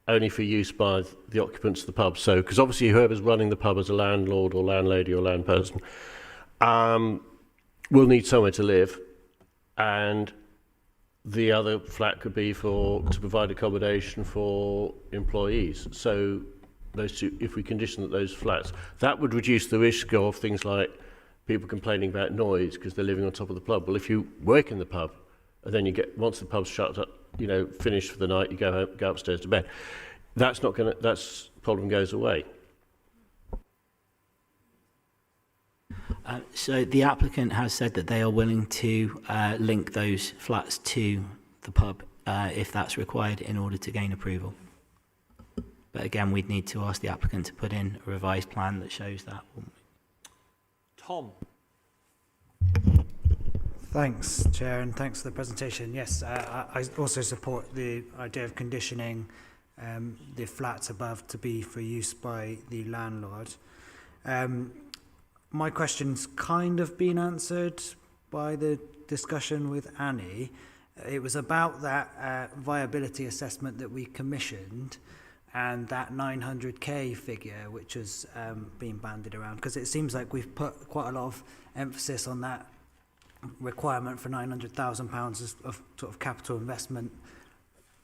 only for use by the occupants of the pub? So, because obviously whoever's running the pub as a landlord or landlady or land person will need somewhere to live, and the other flat could be to provide accommodation for employees. So those two, if we condition that those flats, that would reduce the risk of things like people complaining about noise because they're living on top of the pub. Well, if you work in the pub, and then once the pub's shut up, finished for the night, you go upstairs to bed. That's problem goes away. So the applicant has said that they are willing to link those flats to the pub if that's required in order to gain approval. But again, we'd need to ask the applicant to put in a revised plan that shows that. Tom. Thanks, Chair, and thanks for the presentation. Yes, I also support the idea of conditioning the flats above to be for use by the landlord. My question's kind of been answered by the discussion with Annie. It was about that viability assessment that we commissioned and that 900k figure which has been bandied around, because it seems like we've put quite a lot of emphasis on that requirement for £900,000 of sort of capital investment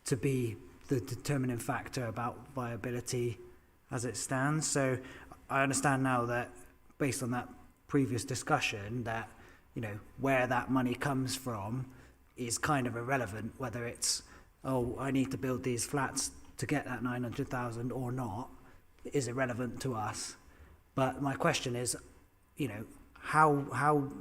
to be the determining factor about viability as it stands. So I understand now that based on that previous discussion that where that money comes from is kind of irrelevant, whether it's I need to build these flats to get that 900,000 or not is irrelevant to us. But my question is, how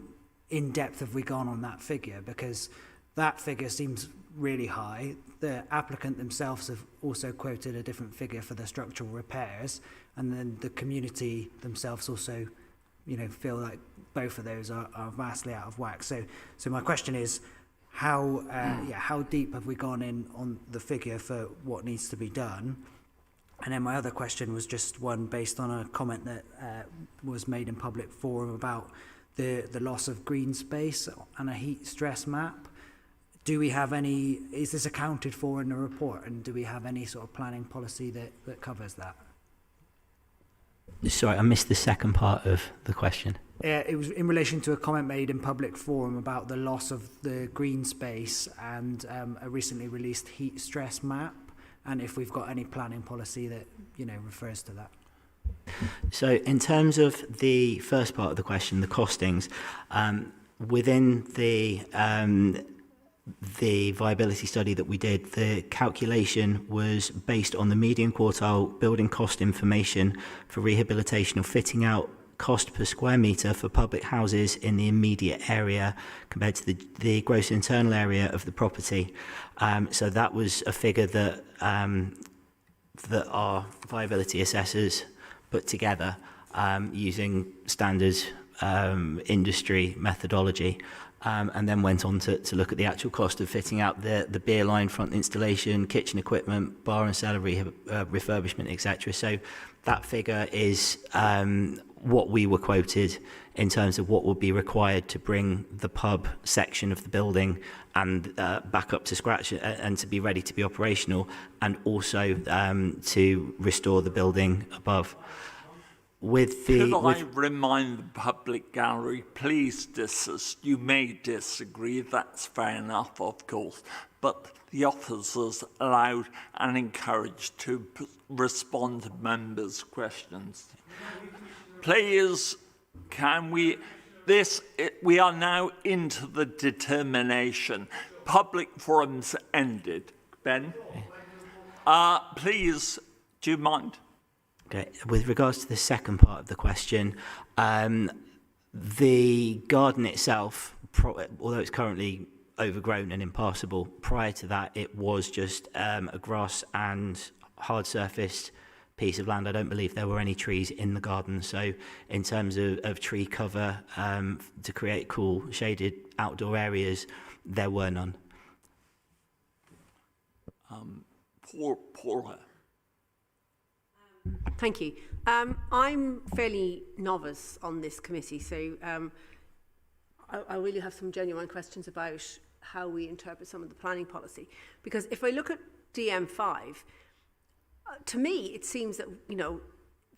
in depth have we gone on that figure? Because that figure seems really high. The applicant themselves have also quoted a different figure for the structural repairs, and then the community themselves also feel like both of those are vastly out of whack. So my question is, how deep have we gone in on the figure for what needs to be done? And then my other question was just one based on a comment that was made in public forum about the loss of green space and a heat stress map. Do we have any, is this accounted for in the report, and do we have any sort of planning policy that covers that? Sorry, I missed the second part of the question. It was in relation to a comment made in public forum about the loss of the green space and a recently released heat stress map, and if we've got any planning policy that refers to that. So in terms of the first part of the question, the costings, within the viability study that we did, the calculation was based on the median quartile building cost information for rehabilitation or fitting out cost per square metre for public houses in the immediate area compared to the gross internal area of the property. So that was a figure that our viability assessors put together using standards industry methodology, and then went on to look at the actual cost of fitting out the beer line, front installation, kitchen equipment, bar and cellar refurbishment, etc. So that figure is what we were quoted in terms of what would be required to bring the pub section of the building and back up to scratch and to be ready to be operational, and also to restore the building above. Could I remind the public gallery, please desist. You may disagree, that's fair enough, of course, but the officers allowed and encouraged to respond to members' questions. Please, can we... we are now into the determination. Public forums ended. Ben? Please, do you mind? Okay. With regards to the second part of the question, the garden itself, although it's currently overgrown and impassable, prior to that it was just a grass and hard surfaced piece of land. I don't believe there were any trees in the garden, so in terms of tree cover to create cool shaded outdoor areas, there were none. Paula. Thank you. I'm fairly novice on this committee, so I really have some genuine questions about how we interpret some of the planning policy. Because if I look at DM5, to me it seems that, you know,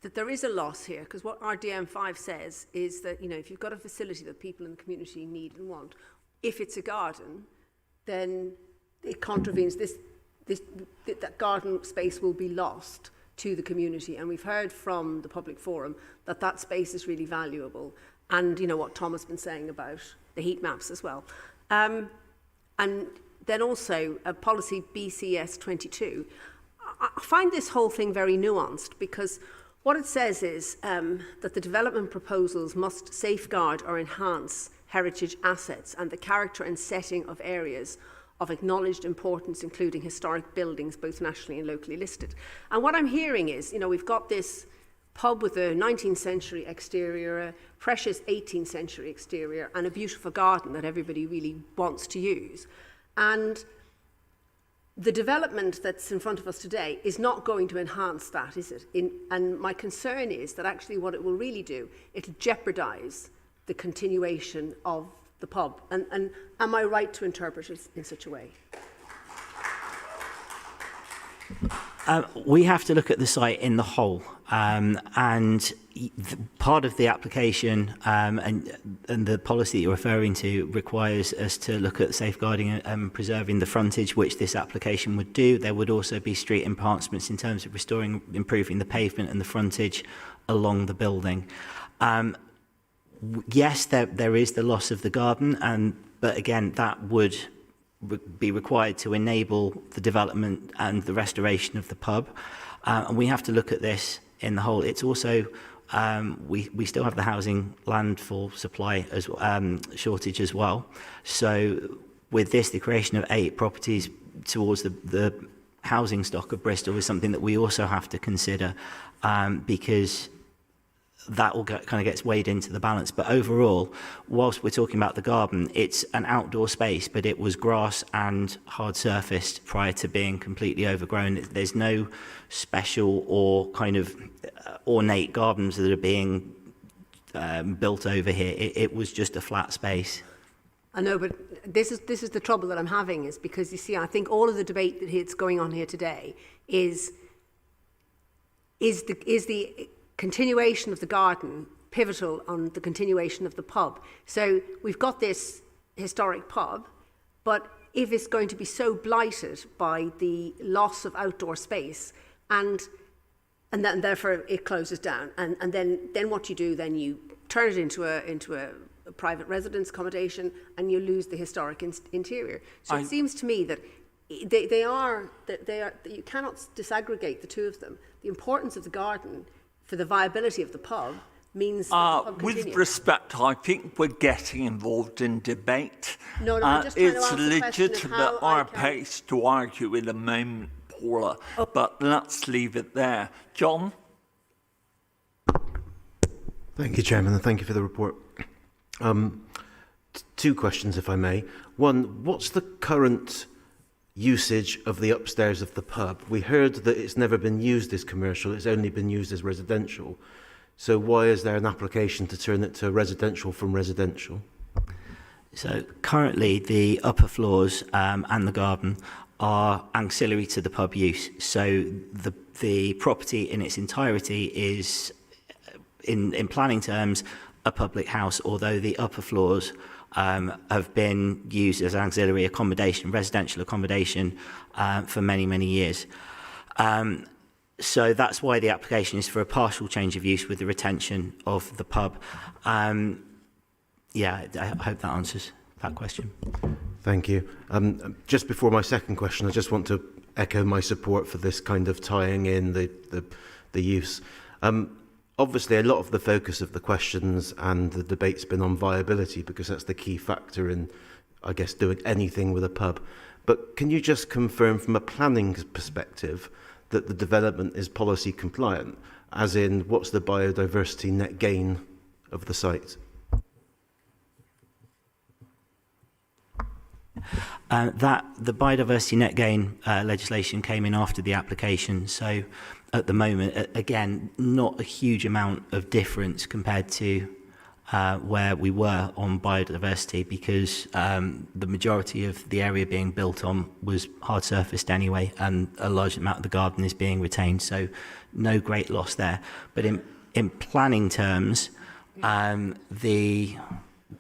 that there is a loss here, because what our DM5 says is that, you know, if you've got a facility that people in the community need and want, if it's a garden, then it contravenes that garden space will be lost to the community. And we've heard from the public forum that that space is really valuable. And you know what Tom has been saying about the heat maps as well. And then also policy BCS 22. I find this whole thing very nuanced, because what it says is that the development proposals must safeguard or enhance heritage assets and the character and setting of areas of acknowledged importance, including historic buildings, both nationally and locally listed. And what I'm hearing is, you know, we've got this pub with a 19th century exterior, a precious 18th century exterior, and a beautiful garden that everybody really wants to use. And the development that's in front of us today is not going to enhance that, is it? And my concern is that actually what it will really do, it'll jeopardise the continuation of the pub. And am I right to interpret it in such a way? We have to look at the site in the whole, and part of the application and the policy you're referring to requires us to look at safeguarding and preserving the frontage, which this application would do. There would also be street enhancements in terms of restoring, improving the pavement and the frontage along the building. Yes, there is the loss of the garden, but again, that would be required to enable the development and the restoration of the pub. And we have to look at this in the whole. It's also, we still have the housing land for supply as shortage as well. So with this, the creation of 8 properties towards the housing stock of Bristol is something that we also have to consider, because that all kind of gets weighed into the balance. But overall, whilst we're talking about the garden, it's an outdoor space, but it was grass and hard surfaced prior to being completely overgrown. There's no special or kind of ornate gardens that are being built over here. It was just a flat space. I know, but this is the trouble that I'm having, is because, you see, I think all of the debate that's going on here today is the continuation of the garden pivotal on the continuation of the pub. So we've got this historic pub, but if it's going to be so blighted by the loss of outdoor space, and then therefore it closes down, and then what you do, then you turn it into a private residence accommodation, and you lose the historic interior. So it seems to me that they are you cannot disaggregate the two of them. The importance of the garden for the viability of the pub means that the pub continues. With respect, I think we're getting involved in debate. No, I'm just trying to ask the question of how It's legitimate at our pace to argue in a moment, Paula, but let's leave it there. John? Thank you, Chairman, and thank you for the report. Two questions, if I may. One, what's the current usage of the upstairs of the pub? We heard that it's never been used as commercial, it's only been used as residential. So why is there an application to turn it to residential from residential? So currently the upper floors and the garden are ancillary to the pub use. So the property in its entirety is, in planning terms, a public house, although the upper floors have been used as auxiliary accommodation, residential accommodation, for many, many years. So that's why the application is for a partial change of use with the retention of the pub. Yeah, I hope that answers that question. Thank you. Just before my second question, I just want to echo my support for this kind of tying in the use. Obviously, a lot of the focus of the questions and the debate's been on viability because that's the key factor in, I guess, doing anything with a pub. But can you just confirm from a planning perspective that the development is policy compliant, as in what's the biodiversity net gain of the site? The biodiversity net gain legislation came in after the application, so at the moment, again, not a huge amount of difference compared to where we were on biodiversity, because the majority of the area being built on was hard surfaced anyway, and a large amount of the garden is being retained, so no great loss there. But in planning terms, I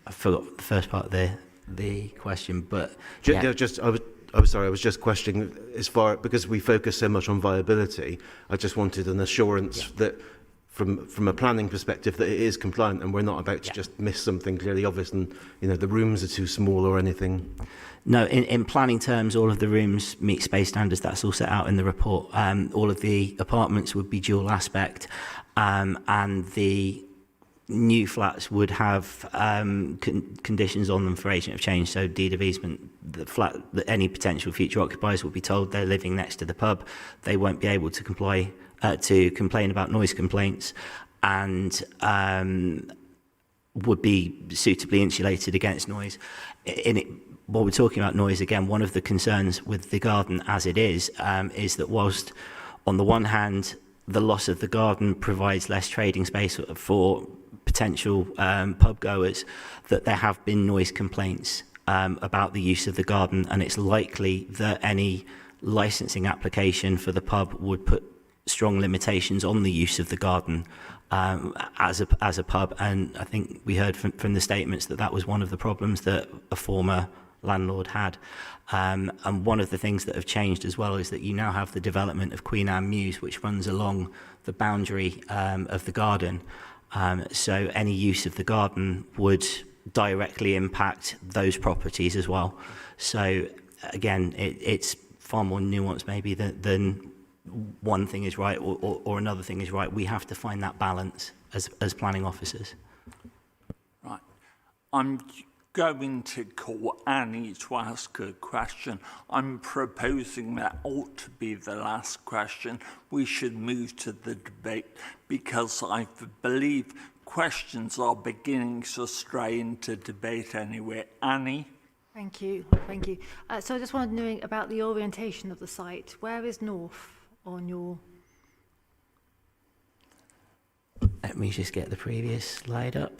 forgot the first part of the question, but yeah. I was just questioning as far, because we focus so much on viability, I just wanted an assurance that from a planning perspective that it is compliant and we're not about to just miss something clearly obvious and the rooms are too small or anything. No, in planning terms, all of the rooms meet space standards. That's all set out in the report. All of the apartments would be dual aspect, and the new flats would have conditions on them for agent of change, so deed of easement. The flat, any potential future occupiers will be told they're living next to the pub. They won't be able to complain about noise complaints, and would be suitably insulated against noise. While we're talking about noise, again, one of the concerns with the garden as it is that whilst on the one hand the loss of the garden provides less trading space for potential pub goers, that there have been noise complaints about the use of the garden, and it's likely that any licensing application for the pub would put strong limitations on the use of the garden as a pub. And I think we heard from the statements that was one of the problems that a former landlord had. And one of the things that have changed as well is that you now have the development of Queen Anne Mews, which runs along the boundary of the garden. So any use of the garden would directly impact those properties as well. So again, it's far more nuanced maybe than one thing is right or another thing is right. We have to find that balance as planning officers. Right. I'm going to call Annie to ask a question. I'm proposing that ought to be the last question. We should move to the debate because I believe questions are beginning to stray into debate anyway. Annie? Thank you. Thank you. So I just wanted to know about the orientation of the site. Where is north on your... Let me just get the previous slide up.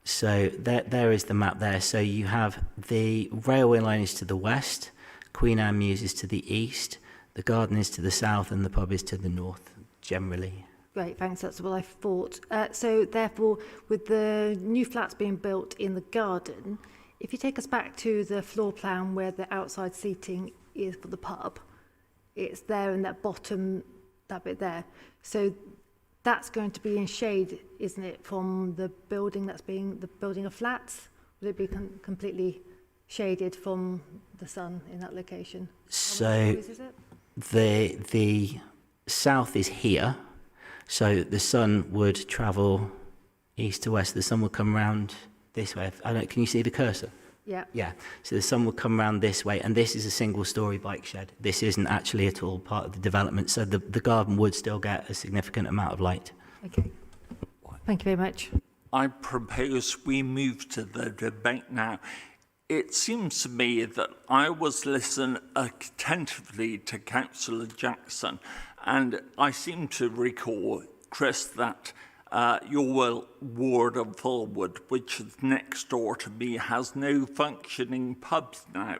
So there is the map there. So you have the railway line is to the west, Queen Anne Mews is to the east, the garden is to the south, and the pub is to the north, generally. Great, thanks. That's what I thought. So therefore, with the new flats being built in the garden, if you take us back to the floor plan where the outside seating is for the pub, it's there in that bottom, that bit there. So that's going to be in shade, isn't it, from the building the building of flats? Would it be completely shaded from the sun in that location? So the south is here, so the sun would travel east to west. The sun would come round this way. Can you see the cursor? Yeah. Yeah. So the sun would come round this way, and this is a single-storey bike shed. This isn't actually at all part of the development, so the garden would still get a significant amount of light. Okay. Thank you very much. I propose we move to the debate now. It seems to me that I was listening attentively to Councillor Jackson, and I seem to recall, Chris, that your ward of Filwood, which is next door to me, has no functioning pubs now.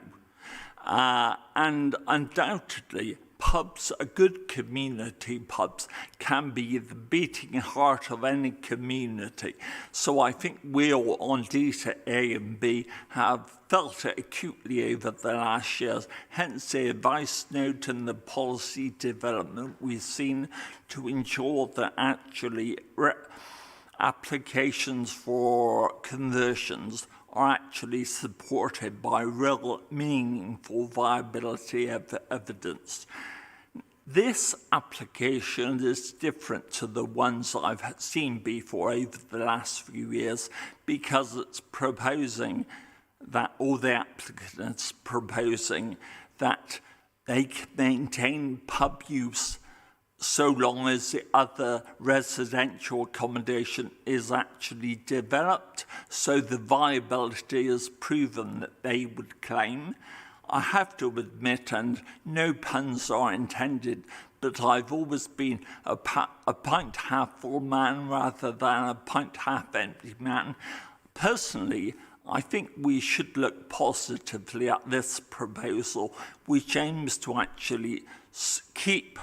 And undoubtedly, pubs, a good community pubs, can be the beating heart of any community. So I think we all on Data A and B have felt it acutely over the last years, hence the advice note and the policy development we've seen to ensure that actually applications for conversions are actually supported by real meaningful viability evidence. This application is different to the ones I've seen before over the last few years because it's proposing that, or the applicant's proposing that they can maintain pub use so long as the other residential accommodation is actually developed, so the viability is proven that they would claim. I have to admit, and no puns are intended, but I've always been a pint half full man rather than a pint half empty man. Personally, I think we should look positively at this proposal, which aims to actually keep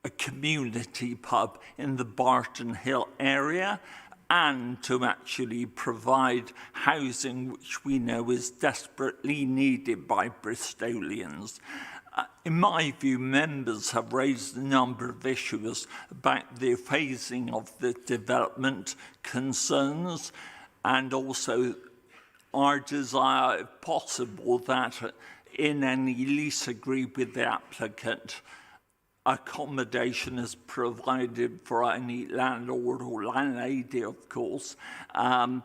a community pub in the Barton Hill area and to actually provide housing which we know is desperately needed by Bristolians. In my view, members have raised a number of issues about the phasing of the development concerns and also our desire, if possible, that in any lease agreed with the applicant, accommodation is provided for any landlord or landlady, of course. And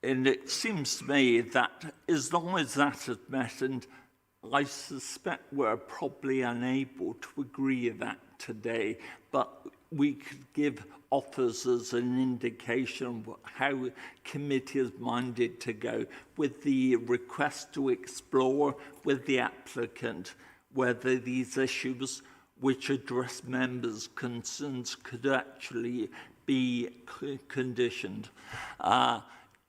it seems to me that as long as that is met, and I suspect we're probably unable to agree with that today, but we could give offers as an indication of how committee is minded to go with the request to explore with the applicant whether these issues which address members' concerns could actually be conditioned.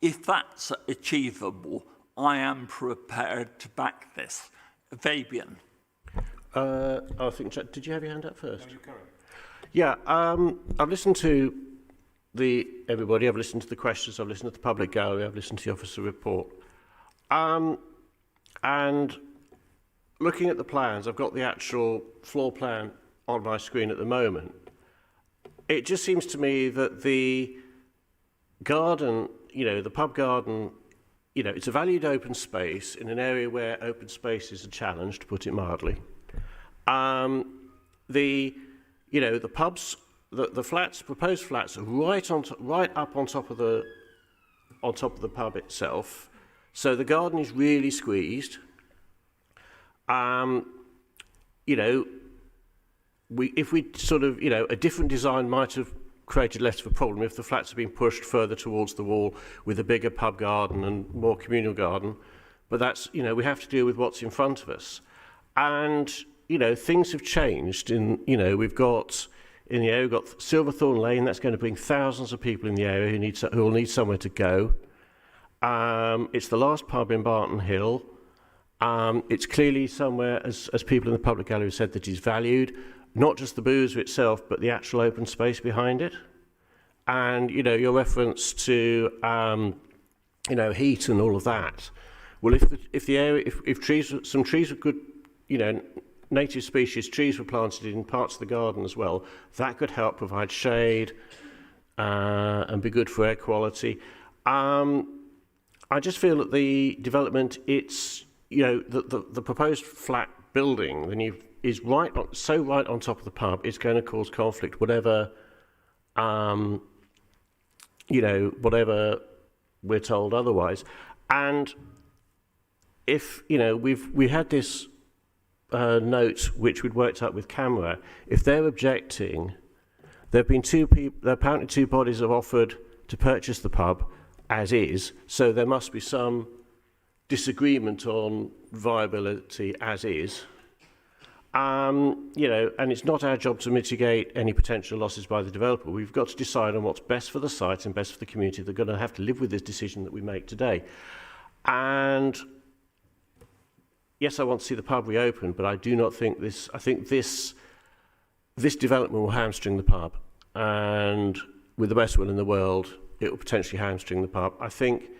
If that's achievable, I am prepared to back this. Fabian. I think, did you have your hand up first? No, you're correct. Yeah, I've listened to everybody, I've listened to the questions, I've listened to the public gallery, I've listened to the officer report. And looking at the plans, I've got the actual floor plan on my screen at the moment. It just seems to me that the garden, the pub garden, it's a valued open space in an area where open space is a challenge, to put it mildly. The pubs, the flats, proposed flats, are right up on top of the pub itself. So the garden is really squeezed. If we sort of, a different design might have created less of a problem if the flats had been pushed further towards the wall with a bigger pub garden and more communal garden. But that's, we have to deal with what's in front of us. And, things have changed. We've got, in the area, we've got Silverthorn Lane. That's going to bring thousands of people in the area who will need somewhere to go. It's the last pub in Barton Hill. It's clearly somewhere, as people in the public gallery said, that is valued, not just the boozer itself, but the actual open space behind it. And, your reference to, heat and all of that. Well, if some trees were good, native species trees were planted in parts of the garden as well, that could help provide shade and be good for air quality. I just feel that the development, it's, the proposed flat building is right on top of the pub. It's going to cause conflict, whatever we're told otherwise. And if we had this note which we'd worked out with CAMRA, if they're objecting, there have been apparently two bodies have offered to purchase the pub as is, so there must be some disagreement on viability as is. You know, and it's not our job to mitigate any potential losses by the developer. We've got to decide on what's best for the site and best for the community. They're going to have to live with this decision that we make today. And yes, I want to see the pub reopened, but I do not think this. I think this development will hamstring the pub, and with the best will in the world, it will potentially hamstring the pub. I think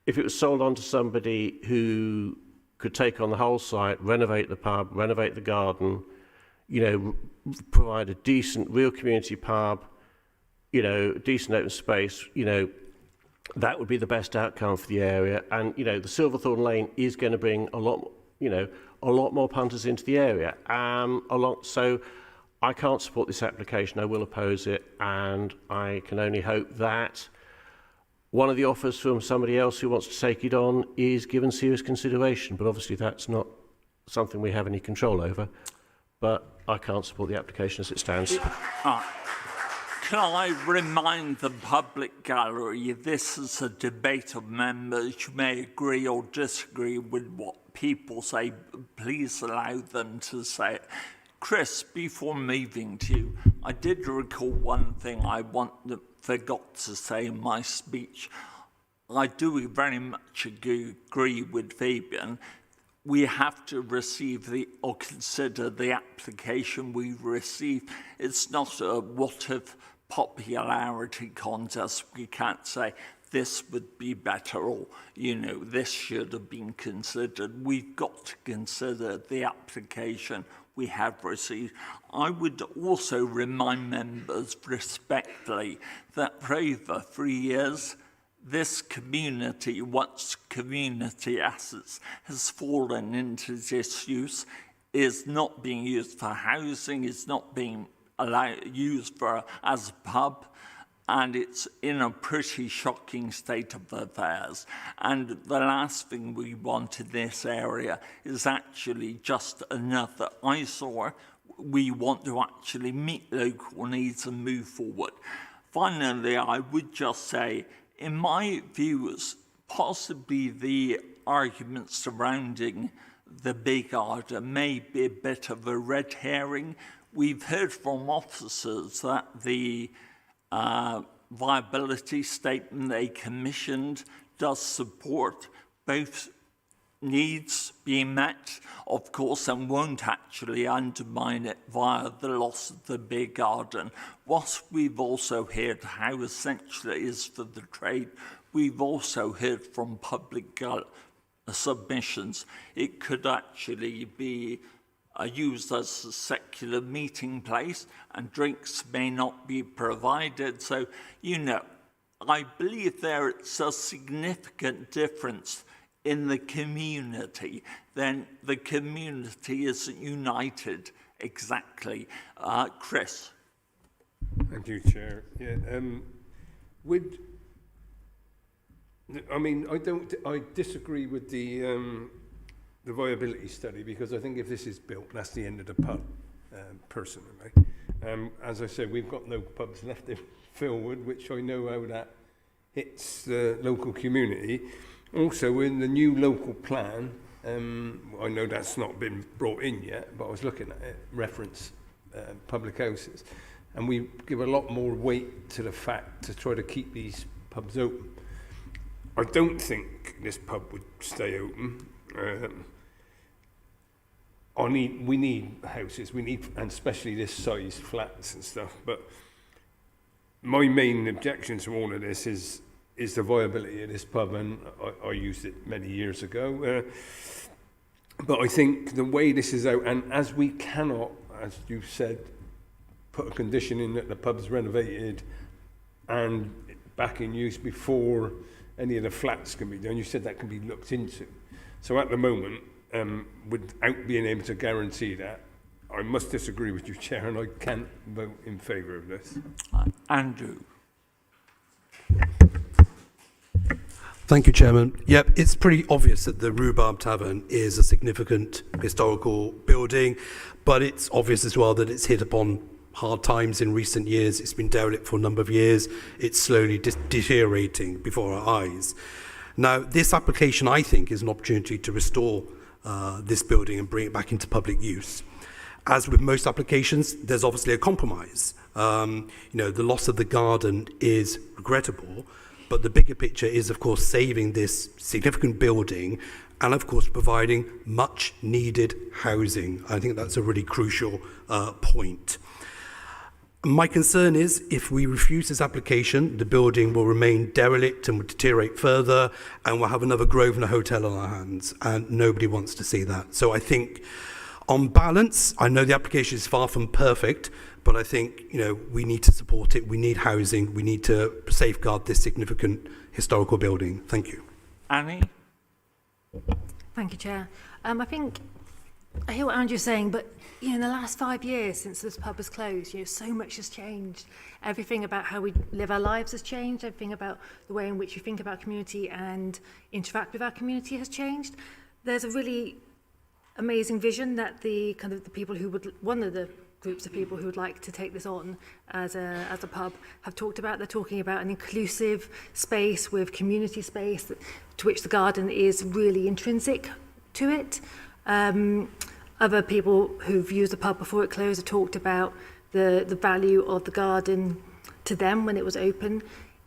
if it was sold on to somebody who could take on the whole site, renovate the pub, renovate the garden, you know, provide a decent, real community pub, you know, decent open space, you know, that would be the best outcome for the area. And, you know, the Silverthorn Lane is going to bring a lot, you know, a lot more punters into the area. So I can't support this application. I will oppose it, and I can only hope that one of the offers from somebody else who wants to take it on is given serious consideration, but obviously that's not something we have any control over. But I can't support the application as it stands. Can I remind the public gallery, this is a debate of members. You may agree or disagree with what people say. Please allow them to say it. Chris, before moving to you, I did recall one thing I forgot to say in my speech. I do very much agree with Fabian. We have to receive or consider the application we receive. It's not a what if popularity contest. We can't say this would be better or, you know, this should have been considered. We've got to consider the application we have received. I would also remind members respectfully that for over 3 years, this community, once community assets, has fallen into disuse, is not being used for housing, is not being used as a pub, and it's in a pretty shocking state of affairs. And the last thing we want in this area is actually just another eyesore. We want to actually meet local needs and move forward. Finally, I would just say, in my views, possibly the arguments surrounding the big garden may be a bit of a red herring. We've heard from officers that the viability statement they commissioned does support both needs being met, of course, and won't actually undermine it via the loss of the big garden. Whilst we've also heard how essential it is for the trade, we've also heard from public submissions it could actually be used as a secular meeting place, and drinks may not be provided. So, you know, I believe there is a significant difference in the community. Then the community isn't united exactly. Chris. Thank you, Chair. Yeah, I disagree with the viability study, because I think if this is built, that's the end of the pub, personally. As I said, we've got no pubs left in Filwood, which I know how that hits the local community. Also, in the new local plan, I know that's not been brought in yet, but I was looking at it, reference public houses, and we give a lot more weight to the fact to try to keep these pubs open. I don't think this pub would stay open. We need houses, and especially this size flats and stuff. But my main objection to all of this is the viability of this pub, and I used it many years ago. But I think the way this is out, and as we cannot, as you said, put a condition in that the pub's renovated and back in use before any of the flats can be done. You said that can be looked into. So at the moment, without being able to guarantee that, I must disagree with you, Chair, and I can't vote in favour of this. Andrew. Thank you, Chairman. Yep, it's pretty obvious that the Rhubarb Tavern is a significant historical building, but it's obvious as well that it's hit upon hard times in recent years. It's been derelict for a number of years. It's slowly deteriorating before our eyes. Now, this application, I think, is an opportunity to restore this building and bring it back into public use. As with most applications, there's obviously a compromise. The loss of the garden is regrettable, but the bigger picture is, of course, saving this significant building and, of course, providing much needed housing. I think that's a really crucial point. My concern is if we refuse this application, the building will remain derelict and will deteriorate further, and we'll have another Grosvenor Hotel on our hands, and nobody wants to see that. So I think, on balance, I know the application is far from perfect, but I think we need to support it. We need housing. We need to safeguard this significant historical building. Thank you. Annie? Thank you, Chair. I think I hear what Andrew's saying, but in the last 5 years since this pub was closed, so much has changed. Everything about how we live our lives has changed. Everything about the way in which we think about community and interact with our community has changed. There's a really amazing vision that one of the groups of people who would like to take this on as a pub have talked about. They're talking about an inclusive space with community space to which the garden is really intrinsic to it. Other people who've used the pub before it closed have talked about the value of the garden to them when it was open.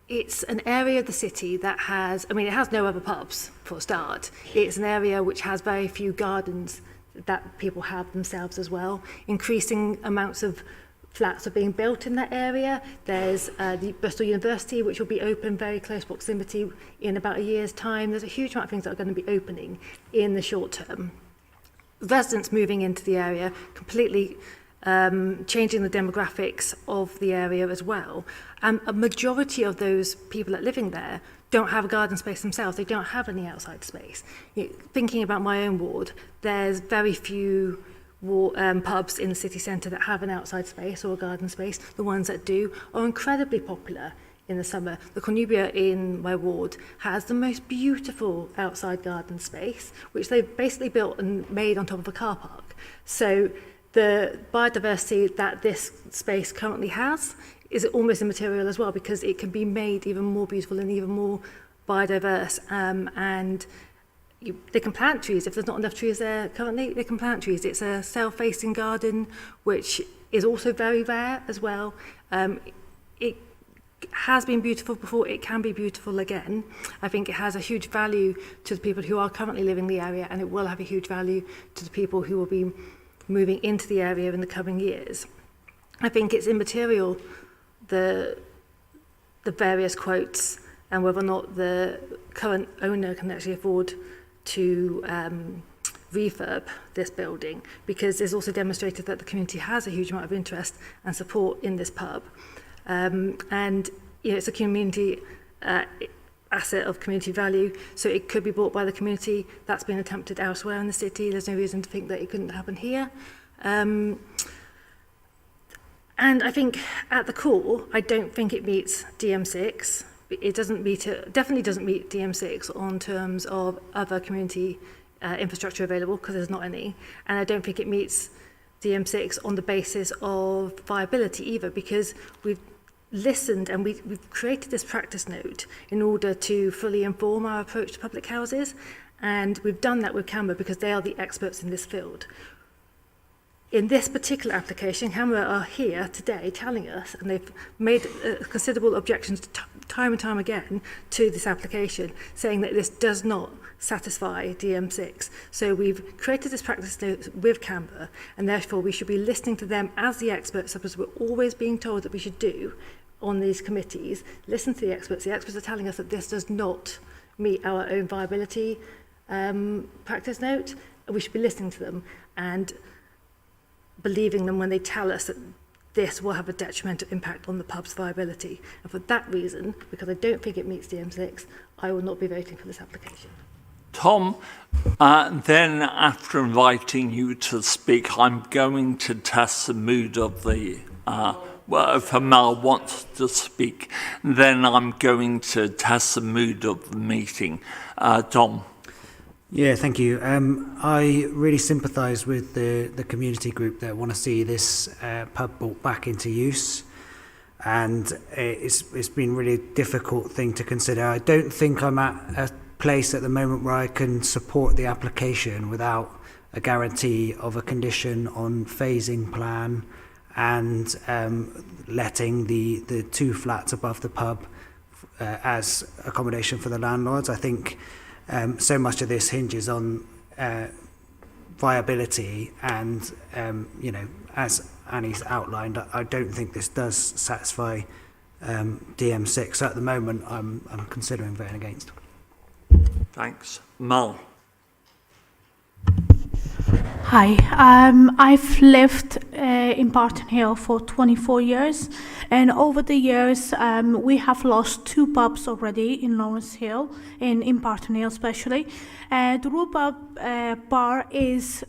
It's an area of the city that has, it has no other pubs for a start. It's an area which has very few gardens that people have themselves as well. Increasing amounts of flats are being built in that area. There's the Bristol University, which will be open very close proximity in about a year's time. There's a huge amount of things that are going to be opening in the short term. Residents moving into the area, completely changing the demographics of the area as well. A majority of those people that are living there don't have a garden space themselves. They don't have any outside space. Thinking about my own ward, there's very few pubs in the city centre that have an outside space or a garden space. The ones that do are incredibly popular in the summer. The Cornubia in my ward has the most beautiful outside garden space, which they've basically built and made on top of a car park. So the biodiversity that this space currently has is almost immaterial as well, because it can be made even more beautiful and even more biodiverse. They can plant trees. If there's not enough trees there currently, they can plant trees. It's a self-facing garden, which is also very rare as well. It has been beautiful before, it can be beautiful again. I think it has a huge value to the people who are currently living in the area, and it will have a huge value to the people who will be moving into the area in the coming years. I think it's immaterial, the various quotes, and whether or not the current owner can actually afford to refurb this building, because it's also demonstrated that the community has a huge amount of interest and support in this pub. It's a community asset of community value, so it could be bought by the community. That's been attempted elsewhere in the city. There's no reason to think that it couldn't happen here. And I think at the core, I don't think it meets DM6. It definitely doesn't meet DM6 on terms of other community infrastructure available, because there's not any. And I don't think it meets DM6 on the basis of viability either, because we've listened and we've created this practice note in order to fully inform our approach to public houses. And we've done that with CAMRA because they are the experts in this field. In this particular application, CAMRA are here today telling us, and they've made considerable objections time and time again to this application, saying that this does not satisfy DM6. So we've created this practice note with CAMRA, and therefore we should be listening to them as the experts, as we're always being told that we should do on these committees. Listen to the experts. The experts are telling us that this does not meet our own viability practice note, and we should be listening to them and believing them when they tell us that this will have a detrimental impact on the pub's viability. And for that reason, because I don't think it meets DM6, I will not be voting for this application. Tom, then after inviting you to speak, I'm going to test the mood of the, if Mel wants to speak, then I'm going to test the mood of the meeting. Tom. Yeah, thank you. I really sympathise with the community group that want to see this pub brought back into use, and it's been a really difficult thing to consider. I don't think I'm at a place at the moment where I can support the application without a guarantee of a condition on phasing plan and letting the 2 flats above the pub as accommodation for the landlords. I think so much of this hinges on viability, and you know, as Annie's outlined, I don't think this does satisfy DM6. So at the moment, I'm considering voting against. Thanks. Mal. Hi, I've lived in Barton Hill for 24 years, and over the years we have lost 2 pubs already in Lawrence Hill, in Barton Hill especially. The Rhubarb bar is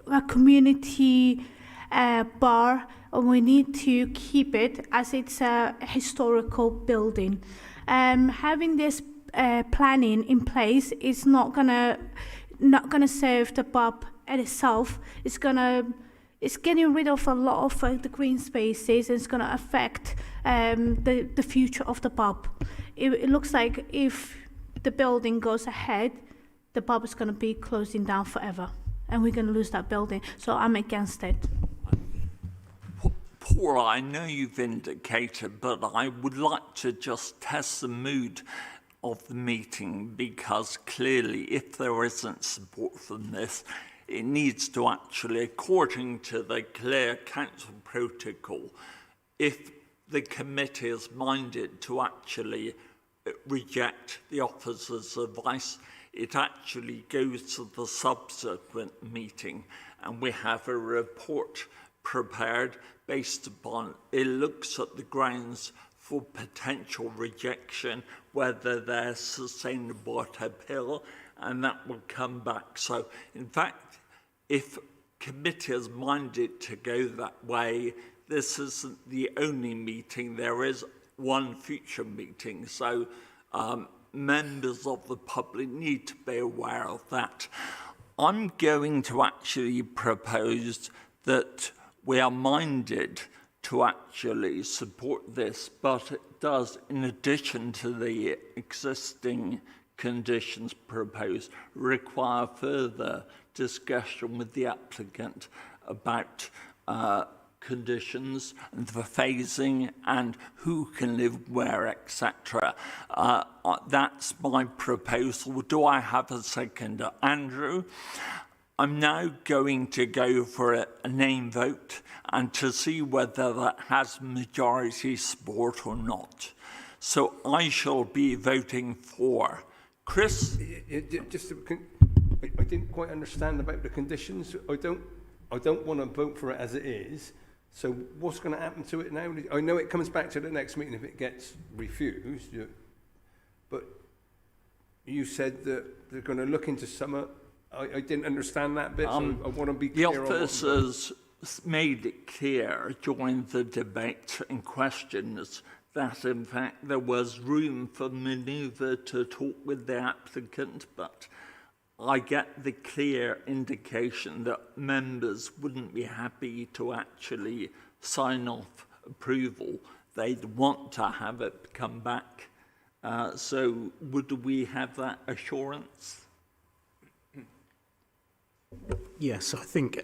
a community bar, and we need to keep it as it's a historical building. Having this planning in place is not gonna serve the pub itself. It's getting rid of a lot of the green spaces, and it's gonna affect the future of the pub. It looks like if the building goes ahead, the pub is gonna be closing down forever, and we're gonna lose that building. So I'm against it. Paul, I know you've indicated, but I would like to just test the mood of the meeting, because clearly if there isn't support for this, it needs to actually, according to the clear council protocol, if the committee is minded to actually reject the officer's advice, it actually goes to the subsequent meeting, and we have a report prepared based upon, it looks at the grounds for potential rejection, whether they're sustainable at appeal, and that will come back. So, in fact, if committee is minded to go that way, this isn't the only meeting. There is one future meeting. So, members of the public need to be aware of that. I'm going to actually propose that we are minded to actually support this, but it does, in addition to the existing conditions proposed, require further discussion with the applicant about conditions and the phasing and who can live where, etc. That's my proposal. Do I have a second? Andrew? I'm now going to go for a name vote and to see whether that has majority support or not. So I shall be voting for. Chris? I didn't quite understand about the conditions. I don't want to vote for it as it is. So what's going to happen to it now? I know it comes back to the next meeting if it gets refused, but you said that they're going to look into some. I didn't understand that bit, so I want to be clear. The officers made it clear during the debate and questions that, in fact, there was room for manoeuvre to talk with the applicant, but I get the clear indication that members wouldn't be happy to actually sign off approval. They'd want to have it come back. So would we have that assurance? Yes, I think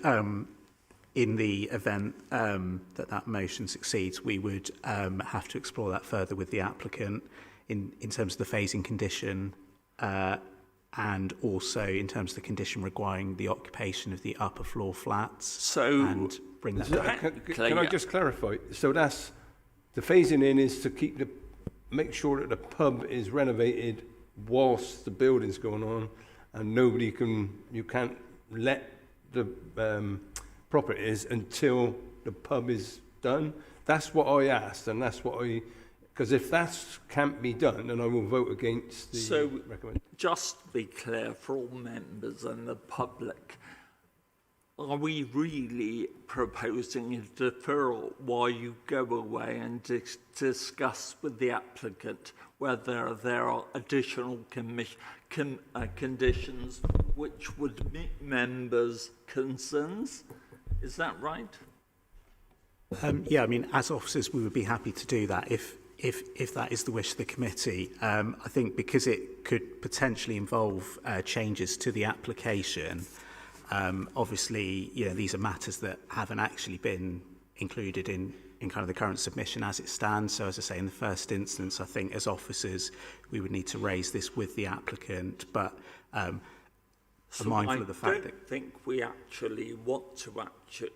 in the event that motion succeeds, we would have to explore that further with the applicant in terms of the phasing condition and also in terms of the condition requiring the occupation of the upper floor flats. So, and bring that back. Can I just clarify? So that's the phasing in is to make sure that the pub is renovated whilst the building's going on, and you can't let the properties until the pub is done. That's what I asked, and that's what because if that can't be done, then I will vote against the recommendation. Just to be clear for all members and the public, are we really proposing a deferral while you go away and discuss with the applicant whether there are additional conditions which would meet members' concerns? Is that right? Yeah, I mean, as officers, we would be happy to do that if that is the wish of the committee. I think because it could potentially involve changes to the application, obviously, you know, these are matters that haven't actually been included in kind of the current submission as it stands. So as I say, in the first instance, I think as officers, we would need to raise this with the applicant, but So mindful of the fact I don't think we actually want to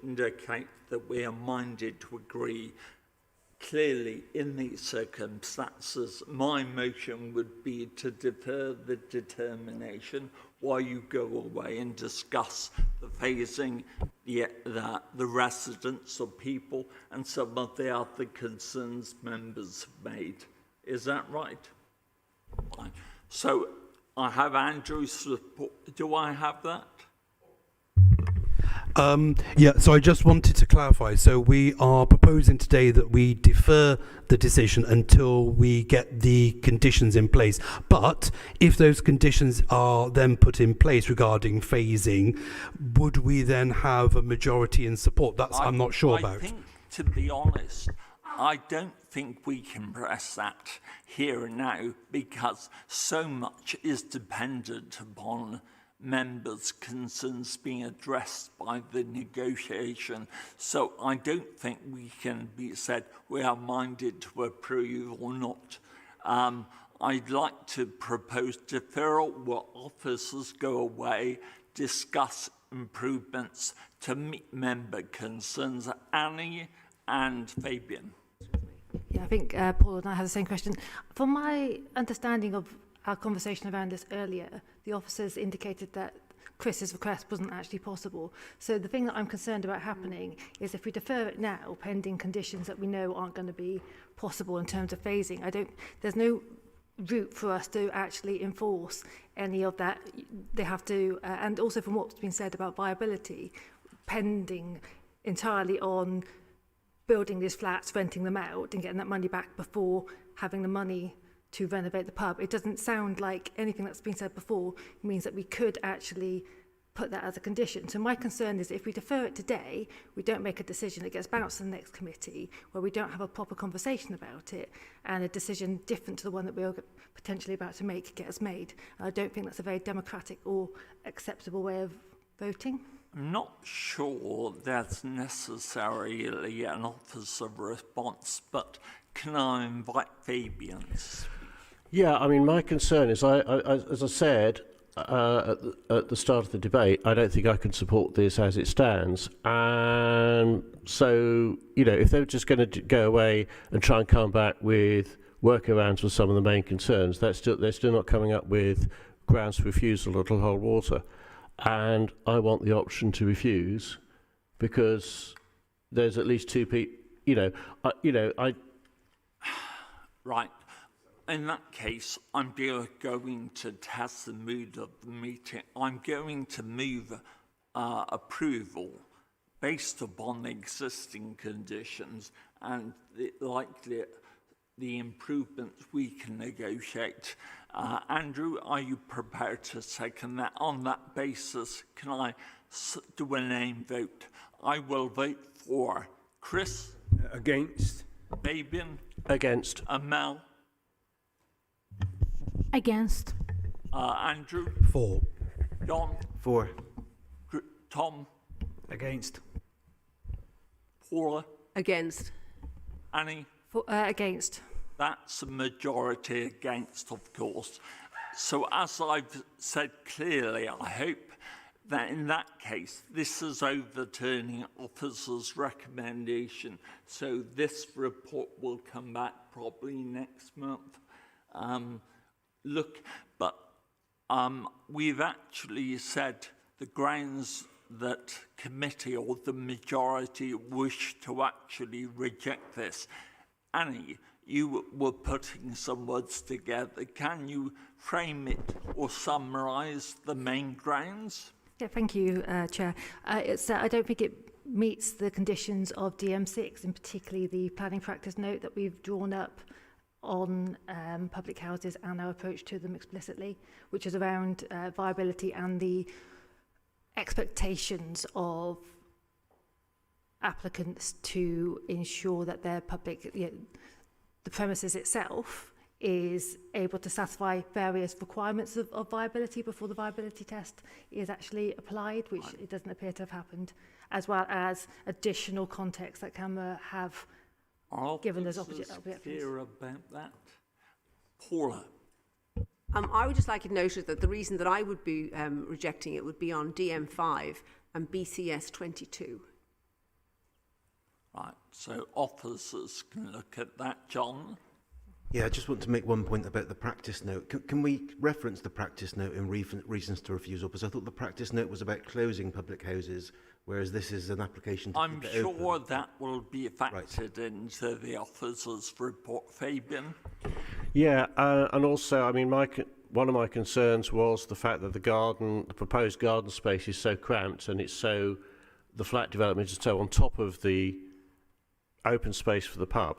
indicate that we are minded to agree. Clearly, in these circumstances, my motion would be to defer the determination while you go away and discuss the phasing, the residents or people, and some of the other concerns members have made. Is that right? Fine. So I have Andrew's support. Do I have that? Yeah, so I just wanted to clarify. So we are proposing today that we defer the decision until we get the conditions in place. But if those conditions are then put in place regarding phasing, would we then have a majority in support? That's I'm not sure about. I think, to be honest, I don't think we can press that here and now because so much is dependent upon members' concerns being addressed by the negotiation. So I don't think we can be said we are minded to approve or not. I'd like to propose deferral where officers go away, discuss improvements to meet member concerns. Annie and Fabian. Yeah, I think Paul and I have the same question. From my understanding of our conversation around this earlier, the officers indicated that Chris's request wasn't actually possible. So the thing that I'm concerned about happening is if we defer it now, pending conditions that we know aren't going to be possible in terms of phasing, there's no route for us to actually enforce any of that. They have to, and also from what's been said about viability, pending entirely on building these flats, renting them out and getting that money back before having the money to renovate the pub. It doesn't sound like anything that's been said before means that we could actually put that as a condition. So my concern is if we defer it today, we don't make a decision, it gets bounced to the next committee where we don't have a proper conversation about it and a decision different to the one that we're potentially about to make gets made. I don't think that's a very democratic or acceptable way of voting. I'm not sure that's necessarily an officer response, but can I invite Fabian to speak? Yeah, I mean, my concern is, as I said at the start of the debate, I don't think I can support this as it stands. And so, you know, if they were just going to go away and try and come back with workarounds for some of the main concerns, they're still not coming up with grounds for refusal or to hold water. And I want the option to refuse because there's at least two people, Right. In that case, I'm going to test the mood of the meeting. I'm going to move approval based upon the existing conditions and the improvements we can negotiate. Andrew, are you prepared to second that? On that basis, can I do a name vote? I will vote for Chris. Against. Fabian. Against. Mel. Against. Andrew. For. John. For. Tom. Against. Paula. Against. Annie. Against. That's a majority against, of course. So as I've said clearly, I hope that in that case, this is overturning officers' recommendation. So this report will come back probably next month. We've actually said the grounds that committee or the majority wish to actually reject this. Annie, you were putting some words together. Can you frame it or summarise the main grounds? Yeah, thank you, Chair. I don't think it meets the conditions of DM6, and particularly the planning practice note that we've drawn up on public houses and our approach to them explicitly, which is around viability and the expectations of applicants to ensure that their public, the premises itself is able to satisfy various requirements of viability before the viability test is actually applied, which it doesn't appear to have happened, as well as additional context that can have given those opportunities. Clear about that. Paula. I would just like it noted that the reason that I would be rejecting it would be on DM5 and BCS 22. Right, so officers can look at that, John. Yeah, I just want to make one point about the practice note. Can we reference the practice note in reasons to refusal? Because I thought the practice note was about closing public houses, whereas this is an application to I'm keep it sure open. that will be factored into the officers' report. Fabian? Yeah, and also, I mean, one of my concerns was the fact that the proposed garden space is so cramped, and the flat development is so on top of the open space for the pub,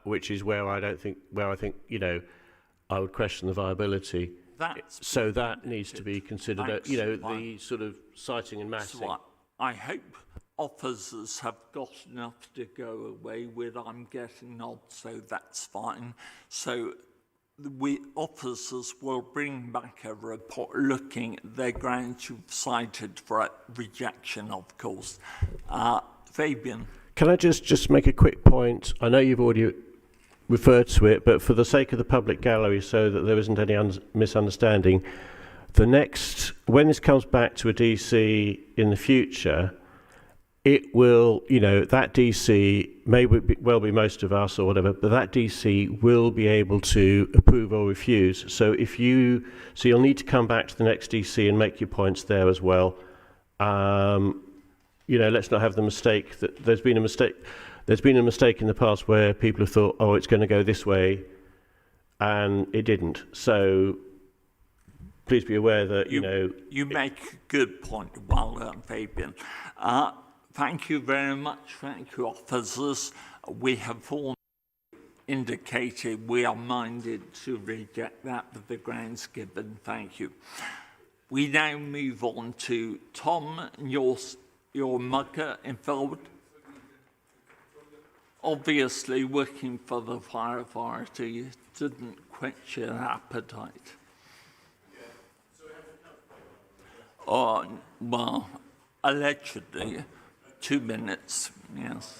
which is where I think, I would question the viability. So that needs to be considered, the sort of siting and massing. So I hope officers have got enough to go away with. I'm getting nods, so that's fine. So we officers will bring back a report looking at their grounds you've cited for rejection, of course. Fabian? Can I just make a quick point? I know you've already referred to it, but for the sake of the public gallery, so that there isn't any misunderstanding, when this comes back to a DC in the future, it will, that DC may well be most of us or whatever, but that DC will be able to approve or refuse. So you'll need to come back to the next DC and make your points there as well. Let's not have the mistake that there's been a mistake. There's been a mistake in the past where people have thought, oh, it's going to go this way, and it didn't. So please be aware that, You make a good point. Well done, Fabian. Thank you very much. Thank you, officers. We have all indicated we are minded to reject that with the grounds given. Thank you. We now move on to Tom, your mugger in Filwood. Obviously, working for the fire authority didn't quench your appetite. Well, allegedly, 2 minutes, yes.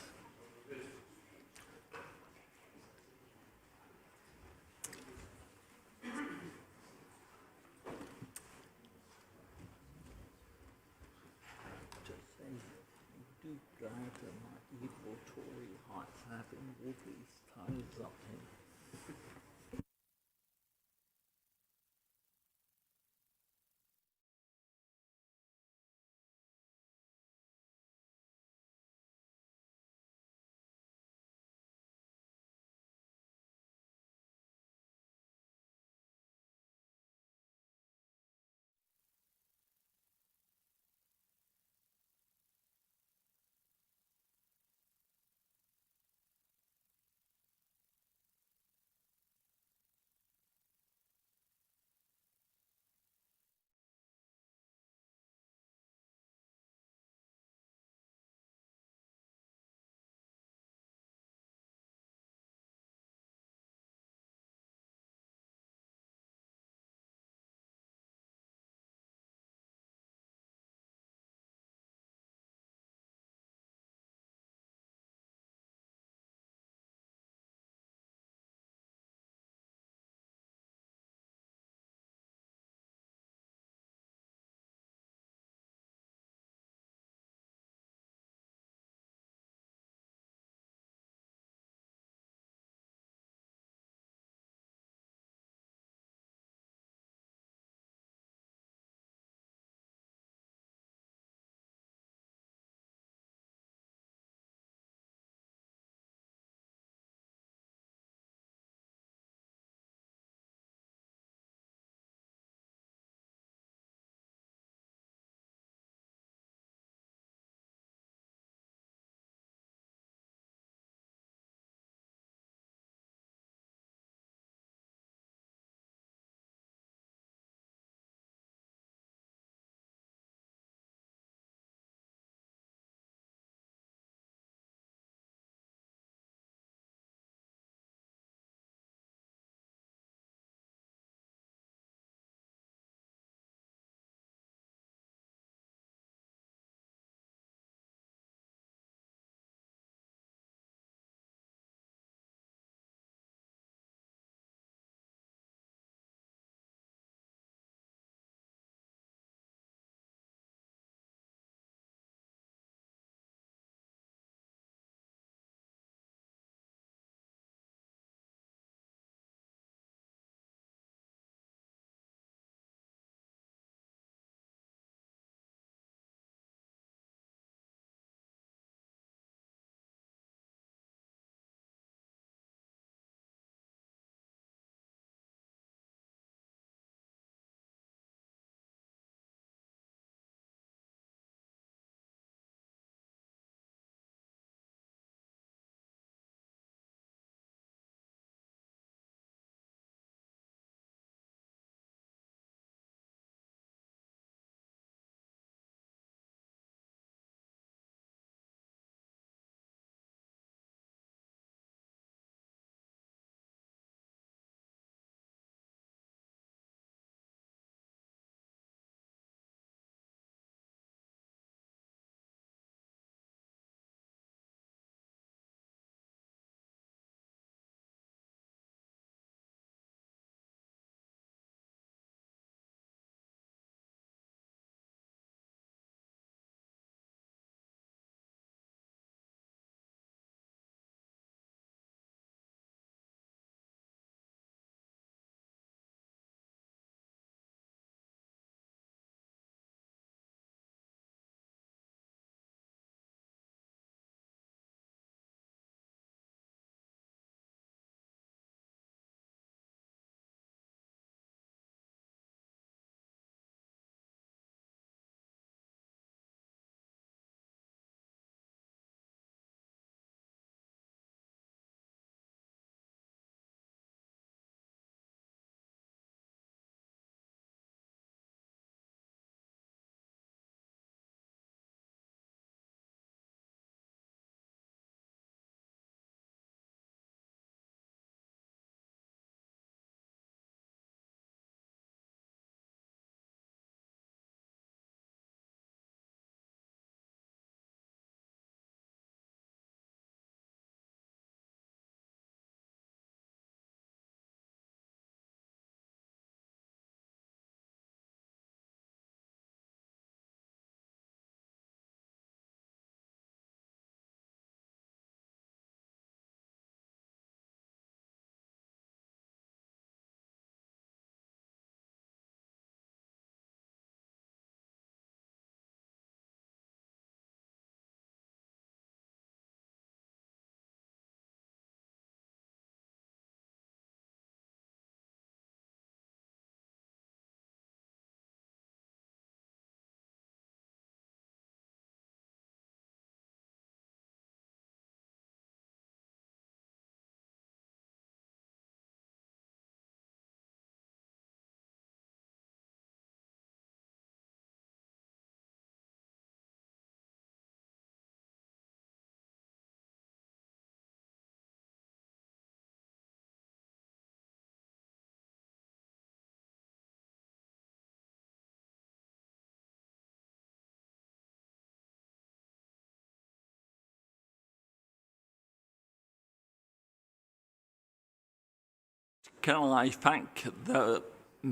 Can I thank the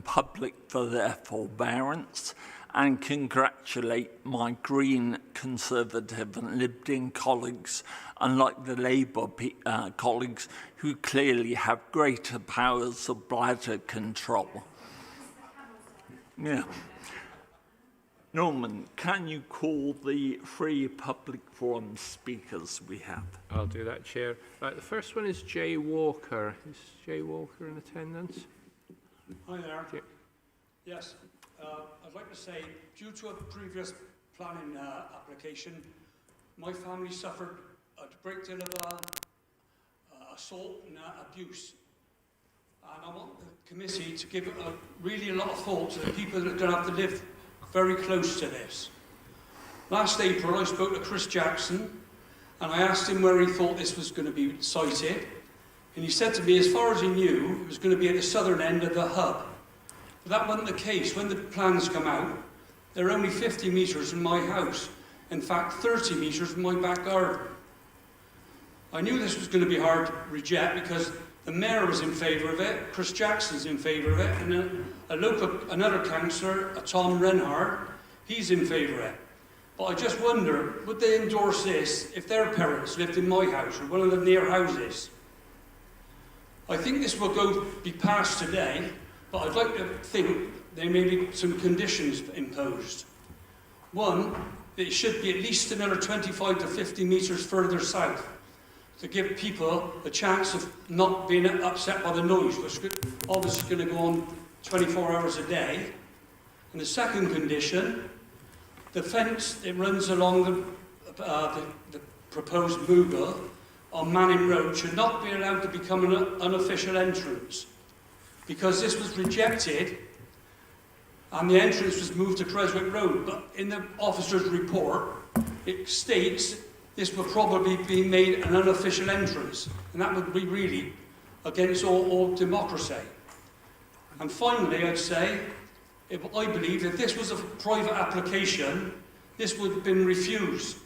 public for their forbearance and congratulate my Green, Conservative and Lib Dem colleagues, unlike the Labour colleagues who clearly have greater powers of bladder control. Yeah. Norman, can you call the three public forum speakers we have? I'll do that, Chair. Right, the first one is Jay Walker. Is Jay Walker in attendance? Hi there. Yes, I'd like to say, due to a previous planning application, my family suffered a great deal of assault and abuse. And I want the committee to give really a lot of thought to the people that are going to have to live very close to this. Last April, I spoke to Chris Jackson, and I asked him where he thought this was going to be sited. And he said to me, as far as he knew, it was going to be at the southern end of the hub. But that wasn't the case. When the plans come out, they're only 50 metres from my house. In fact, 30 metres from my back garden. I knew this was going to be hard to reject because the mayor was in favour of it, Chris Jackson's in favour of it, and another councillor, Tom Renhard, he's in favour of it. But I just wonder, would they endorse this if their parents lived in my house or one of the near houses? I think this will be passed today, but I'd like to think there may be some conditions imposed. One, it should be at least another 25 to 50 metres further south to give people a chance of not being upset by the noise, which is obviously going to go on 24 hours a day. And the second condition, the fence that runs along the proposed Moogle on Manning Road should not be allowed to become an unofficial entrance, because this was rejected and the entrance was moved to Creswicke Road. But in the officer's report, it states this will probably be made an unofficial entrance, and that would be really against all democracy. And finally, I'd say, I believe if this was a private application, this would have been refused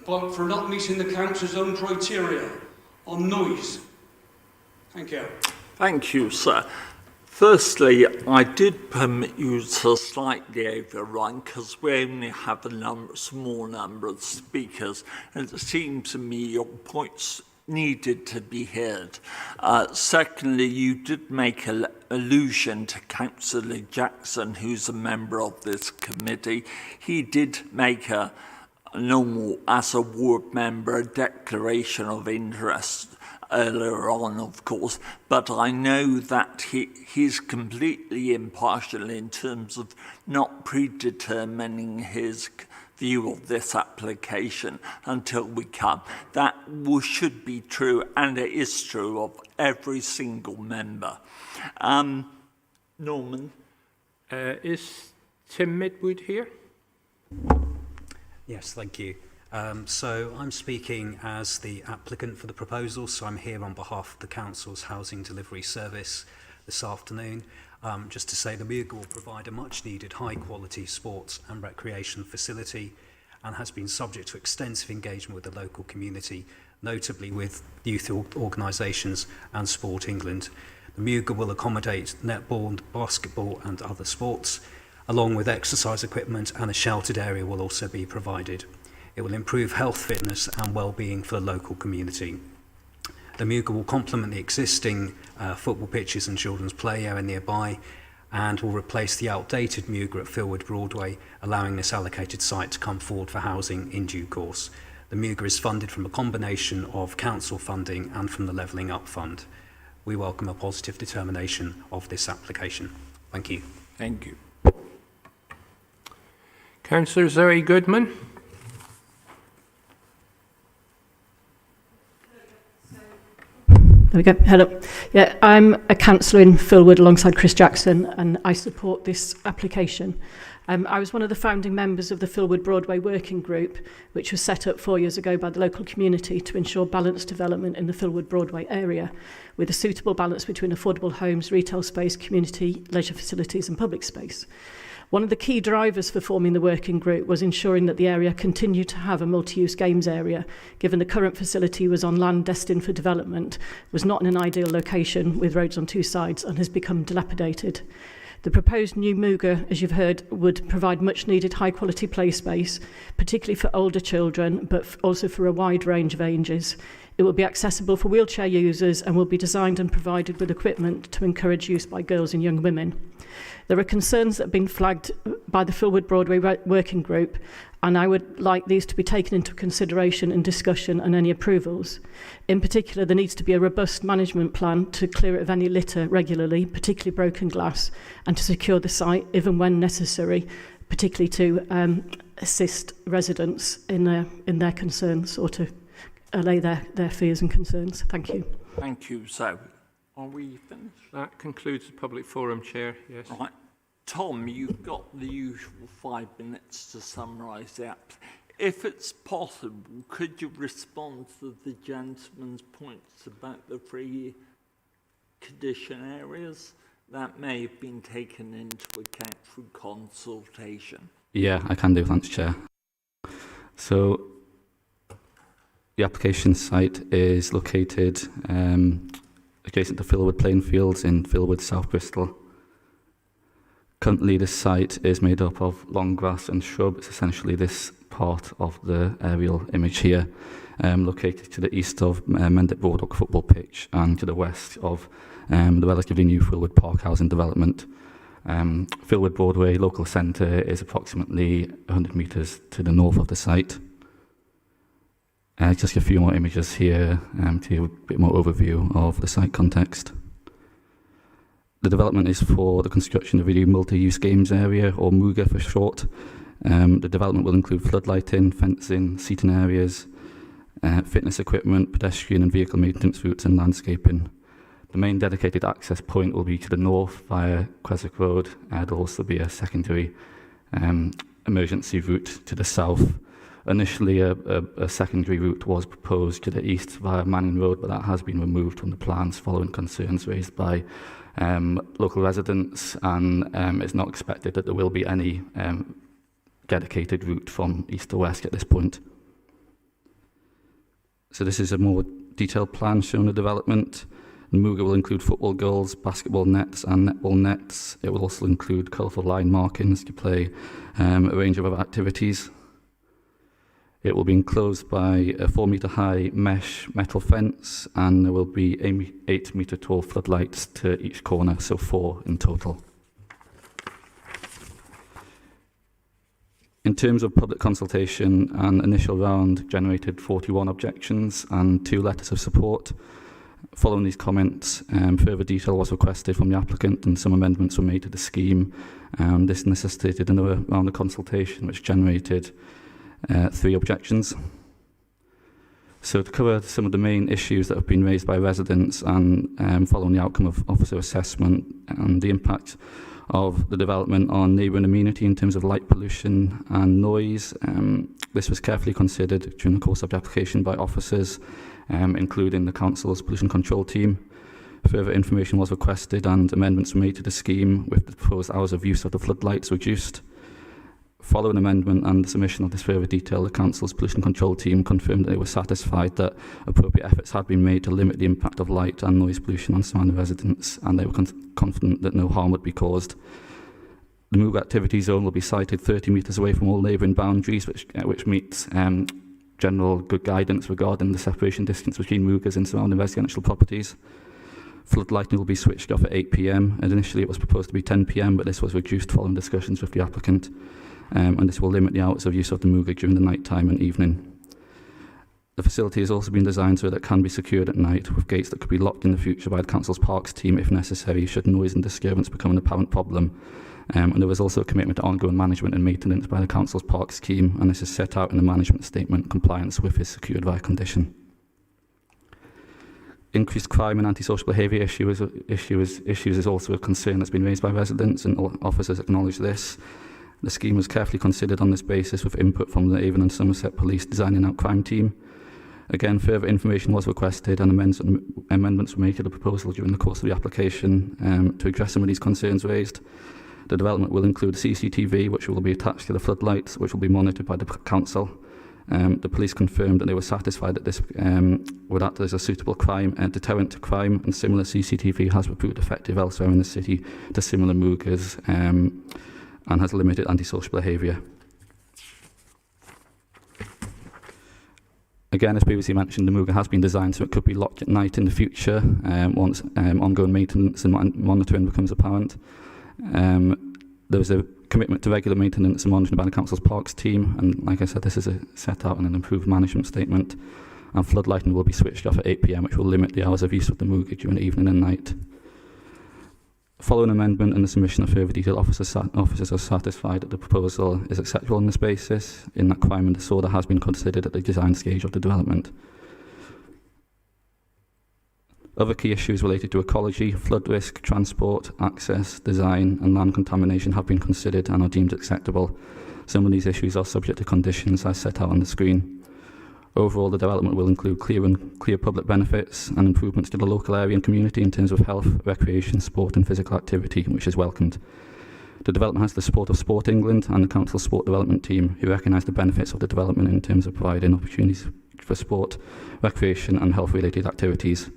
for not meeting the council's own criteria on noise. Thank you. Thank you, sir. Firstly, I did permit you to slightly overrun because we only have a small number of speakers, and it seemed to me your points needed to be heard. Secondly, you did make an allusion to Councillor Jackson, who's a member of this committee. He did make a normal, as a ward member, a declaration of interest earlier on, of course, but I know that he's completely impartial in terms of not predetermining his view of this application until we come. That should be true, and it is true of every single member. Norman? Is Tim Midwood here? Yes, thank you. So I'm speaking as the applicant for the proposal, so I'm here on behalf of the Council's Housing Delivery Service this afternoon, just to say the Moogle will provide a much-needed high-quality sports and recreation facility and has been subject to extensive engagement with the local community, notably with youth organisations and Sport England. The Moogle will accommodate netball, basketball and other sports, along with exercise equipment, and a sheltered area will also be provided. It will improve health, fitness and well-being for the local community. The Moogle will complement the existing football pitches and children's play area nearby and will replace the outdated Moogle at Filwood Broadway, allowing this allocated site to come forward for housing in due course. The Moogle is funded from a combination of council funding and from the Levelling Up Fund. We welcome a positive determination of this application. Thank you. Thank you. Councillor Zoe Goodman. There we go. Hello. Yeah, I'm a councillor in Filwood alongside Chris Jackson, and I support this application. I was one of the founding members of the Filwood Broadway Working Group, which was set up 4 years ago by the local community to ensure balanced development in the Filwood Broadway area, with a suitable balance between affordable homes, retail space, community, leisure facilities and public space. One of the key drivers for forming the working group was ensuring that the area continued to have a multi-use games area, given the current facility was on land destined for development, was not in an ideal location with roads on two sides, and has become dilapidated. The proposed new Mooga, as you've heard, would provide much needed high quality play space, particularly for older children, but also for a wide range of ages. It will be accessible for wheelchair users and will be designed and provided with equipment to encourage use by girls and young women. There are concerns that have been flagged by the Filwood Broadway Working Group, and I would like these to be taken into consideration in discussion and any approvals. In particular, there needs to be a robust management plan to clear it of any litter regularly, particularly broken glass, and to secure the site even when necessary, particularly to assist residents in their concerns or to allay their fears and concerns. Thank you. Thank you. So, are we finished? That concludes the public forum, Chair. Yes. Right. Tom, you've got the usual 5 minutes to summarise the app. If it's possible, could you respond to the gentleman's points about the 3 condition areas that may have been taken into account through consultation? Yeah, I can do. Thanks, Chair. So, the application site is located adjacent to Filwood playing fields in Filwood, South Bristol. Currently, this site is made up of long grass and shrub. It's essentially this part of the aerial image here, located to the east of Mendip Broaddock football pitch and to the west of the relatively new Filwood Park housing development. Filwood Broadway local centre is approximately 100 metres to the north of the site. Just a few more images here to give a bit more overview of the site context. The development is for the construction of a new multi-use games area, or Mooga for short. The development will include floodlighting, fencing, seating areas, fitness equipment, pedestrian and vehicle maintenance routes and landscaping. The main dedicated access point will be to the north via Creswicke Road. There'll also be a secondary emergency route to the south. Initially, a secondary route was proposed to the east via Manning Road, but that has been removed from the plans following concerns raised by local residents, and it's not expected that there will be any dedicated route from east to west at this point. So this is a more detailed plan showing the development. The Mooga will include football goals, basketball nets and netball nets. It will also include colourful line markings to play a range of other activities. It will be enclosed by a 4-metre high mesh metal fence, and there will be 8-metre tall floodlights to each corner, so 4 in total. In terms of public consultation, an initial round generated 41 objections and 2 letters of support. Following these comments, further detail was requested from the applicant and some amendments were made to the scheme. This necessitated another round of consultation, which generated 3 objections. So to cover some of the main issues that have been raised by residents and following the outcome of officer assessment and the impact of the development on neighbouring amenity in terms of light pollution and noise, this was carefully considered during the course of the application by officers, including the council's pollution control team. Further information was requested and amendments were made to the scheme, with the proposed hours of use of the floodlights reduced. Following amendment and the submission of this further detail, the council's pollution control team confirmed that they were satisfied that appropriate efforts had been made to limit the impact of light and noise pollution on surrounding residents, and they were confident that no harm would be caused. The Mooga activity zone will be sited 30 metres away from all neighbouring boundaries, which meets general good guidance regarding the separation distance between Moogas and surrounding residential properties. Floodlighting will be switched off at 8 p.m, and initially it was proposed to be 10 p.m, but this was reduced following discussions with the applicant. And this will limit the hours of use of the Mooga during the night time and evening. The facility has also been designed so that it can be secured at night, with gates that could be locked in the future by the council's parks team if necessary, should noise and disturbance become an apparent problem. And there was also a commitment to ongoing management and maintenance by the council's parks team, and this is set out in the management statement. Compliance with is secured via condition. Increased crime and antisocial behaviour issues is also a concern that's been raised by residents, and officers acknowledge this. The scheme was carefully considered on this basis, with input from the Avon and Somerset Police Designing Out Crime team. Again, further information was requested and amendments were made to the proposal during the course of the application to address some of these concerns raised. The development will include CCTV, which will be attached to the floodlights, which will be monitored by the council. The police confirmed that they were satisfied that this would act as a suitable deterrent to crime, and similar CCTV has been proved effective elsewhere in the city to similar Moogers and has limited antisocial behaviour. Again, as previously mentioned, the Mooger has been designed so it could be locked at night in the future once ongoing maintenance and monitoring becomes apparent. There was a commitment to regular maintenance and monitoring by the council's parks team, and like I said, this is set out in an improved management statement. And floodlighting will be switched off at 8 p.m, which will limit the hours of use of the Mooger during the evening and night. Following amendment and the submission of further detail, officers are satisfied that the proposal is acceptable on this basis, in that crime and disorder has been considered at the design stage of the development. Other key issues related to ecology, flood risk, transport, access, design and land contamination have been considered and are deemed acceptable. Some of these issues are subject to conditions as set out on the screen. Overall, the development will include clear public benefits and improvements to the local area and community in terms of health, recreation, sport and physical activity, which is welcomed. The development has the support of Sport England and the Council Sport Development Team, who recognise the benefits of the development in terms of providing opportunities for sport, recreation and health-related activities.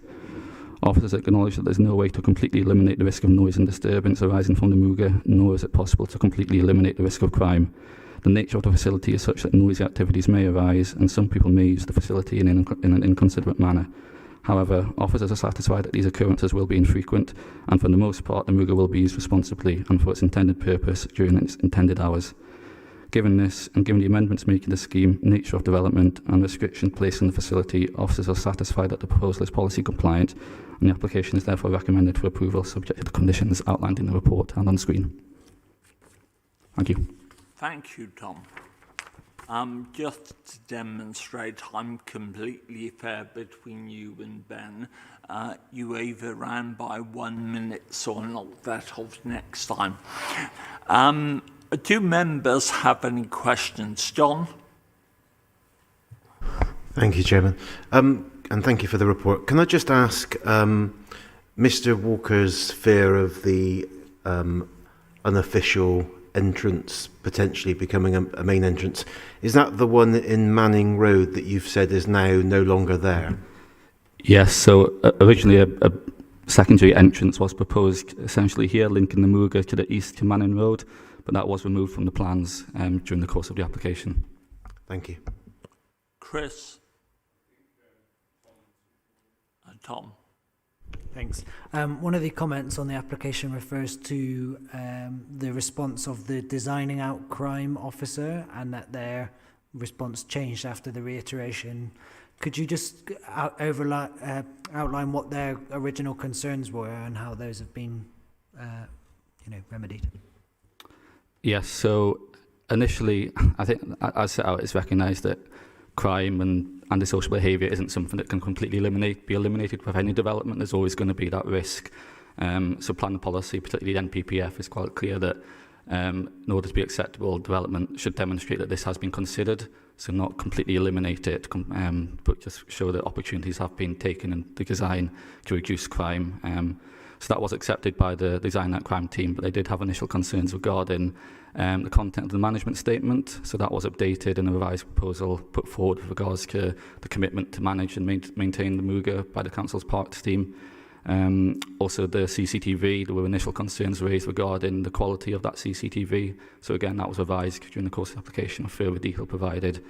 Officers acknowledge that there is no way to completely eliminate the risk of noise and disturbance arising from the Mooger, nor is it possible to completely eliminate the risk of crime. The nature of the facility is such that noisy activities may arise, and some people may use the facility in an inconsiderate manner. However, officers are satisfied that these occurrences will be infrequent, and for the most part, the Mooger will be used responsibly and for its intended purpose during its intended hours. Given this, and given the amendments made to the scheme, nature of development, and restrictions placed on the facility, officers are satisfied that the proposal is policy compliant, and the application is therefore recommended for approval subject to the conditions outlined in the report and on screen. Thank you. Thank you, Tom. Just to demonstrate I'm completely fair between you and Ben, you overran by 1 minute, so I'll knock that off next time. Do members have any questions? John? Thank you, Chairman. And thank you for the report. Can I just ask Mr. Walker's fear of the unofficial entrance potentially becoming a main entrance, is that the one in Manning Road that you've said is now no longer there? Yes, so originally a secondary entrance was proposed essentially here, linking the Mooger to the east to Manning Road, but that was removed from the plans during the course of the application. Thank you. Chris? Tom? Thanks. One of the comments on the application refers to the response of the designing out crime officer and that their response changed after the reiteration. Could you just outline what their original concerns were and how those have been remedied? Yes, so initially, I think as set out, it's recognised that crime and antisocial behaviour isn't something that can completely be eliminated with any development. There's always going to be that risk. So planning policy, particularly the NPPF, is quite clear that in order to be acceptable, development should demonstrate that this has been considered. So not completely eliminate it, but just show that opportunities have been taken in the design to reduce crime. So that was accepted by the Design That Crime team, but they did have initial concerns regarding the content of the management statement. So that was updated and a revised proposal put forward with regards to the commitment to manage and maintain the Mooger by the Council's Parks team. Also the CCTV, there were initial concerns raised regarding the quality of that CCTV. So again, that was revised during the course of the application with further detail provided,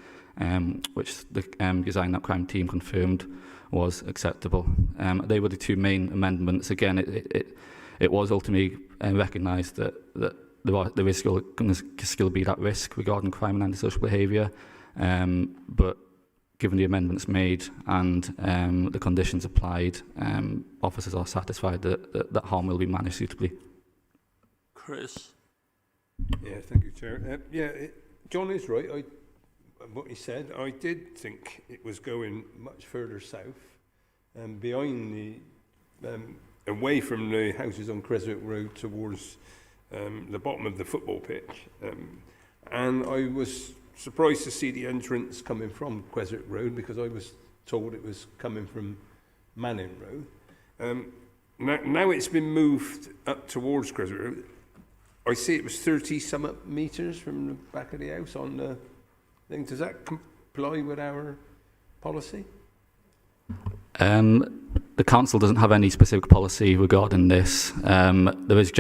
which the Design That Crime team confirmed was acceptable. They were the two main amendments. Again, it was ultimately recognised that there is still going to still be that risk regarding crime and antisocial behaviour, but given the amendments made and the conditions applied, officers are satisfied that harm will be managed suitably. Chris? Yeah, thank you, Chair. John is right. What he said, I did think it was going much further south, behind away from the houses on Creswicke Road towards the bottom of the football pitch. And I was surprised to see the entrance coming from Creswicke Road because I was told it was coming from Manning Road. Now it's been moved up towards Creswicke Road. I see it was 30 some metres from the back of the house on the thing. Does that comply with our policy? The council doesn't have any specific policy regarding this. There is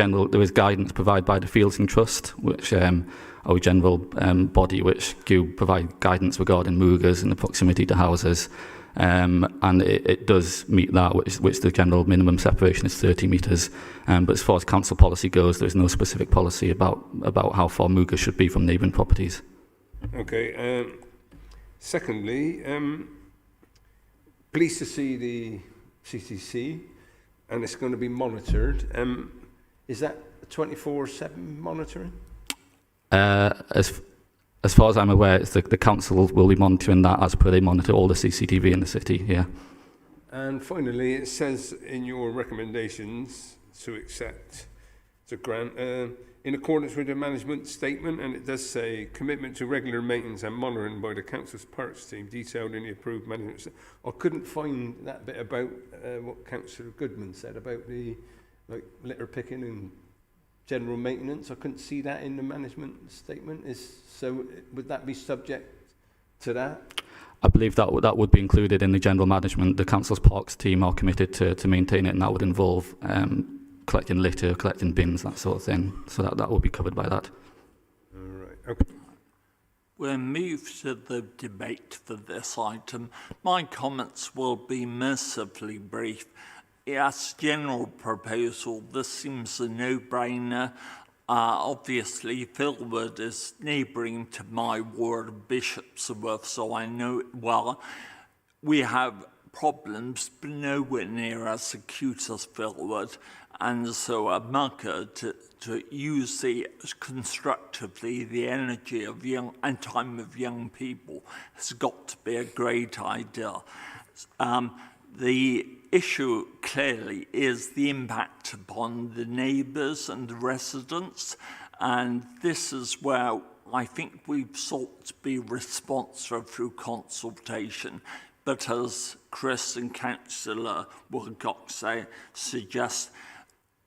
guidance provided by the Fielding Trust, which our general body, which do provide guidance regarding moogers and the proximity to houses, and it does meet that, which the general minimum separation is 30 metres. But as far as council policy goes, there is no specific policy about how far moogers should be from neighbouring properties. Okay. Secondly, pleased to see the CCC, and it's going to be monitored. Is that 24/7 monitoring? As far as I'm aware, it's the council will be monitoring that as per they monitor all the CCTV in the city. Yeah. And finally, it says in your recommendations to accept the grant in accordance with the management statement, and it does say commitment to regular maintenance and monitoring by the council's parks team detailed in the approved management. I couldn't find that bit about what Councillor Goodman said about the litter picking and general maintenance. I couldn't see that in the management statement. So would that be subject to that? I believe that would be included in the general management. The council's parks team are committed to maintain it, and that would involve collecting litter, collecting bins, that sort of thing. So that will be covered by that. All right. Okay. We'll move to the debate for this item. My comments will be mercifully brief. As general proposal, this seems a no-brainer. Obviously, Filwood is neighbouring to my ward of Bishopsworth, so I know it well. We have problems, but nowhere near as acute as Filwood, and so a mugger to use constructively the energy of young and time of young people has got to be a great idea. The issue clearly is the impact upon the neighbours and the residents, and this is where I think we've sought to be responsive through consultation. But as Chris and Councillor Wilcox suggest,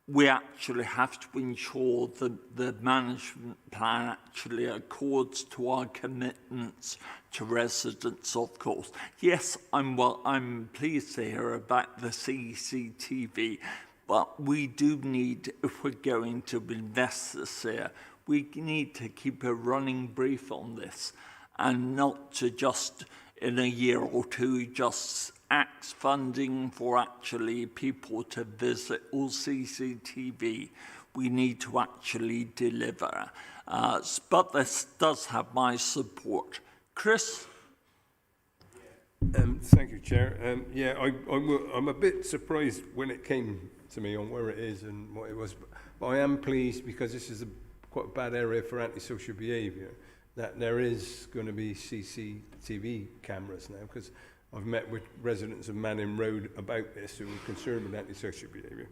we actually have to ensure that the management plan actually accords to our commitments to residents, of course. Yes, I'm pleased to hear about the CCTV, but we do need, if we're going to invest this here, we need to keep a running brief on this and not to just, in a year or two, just axe funding for actually people to visit all CCTV. We need to actually deliver. But this does have my support. Chris? Thank you, Chair. I'm a bit surprised when it came to me on where it is and what it was, but I am pleased because this is quite a bad area for antisocial behaviour, that there is going to be CCTV cameras now, because I've met with residents of Manning Road about this who are concerned with antisocial behaviour.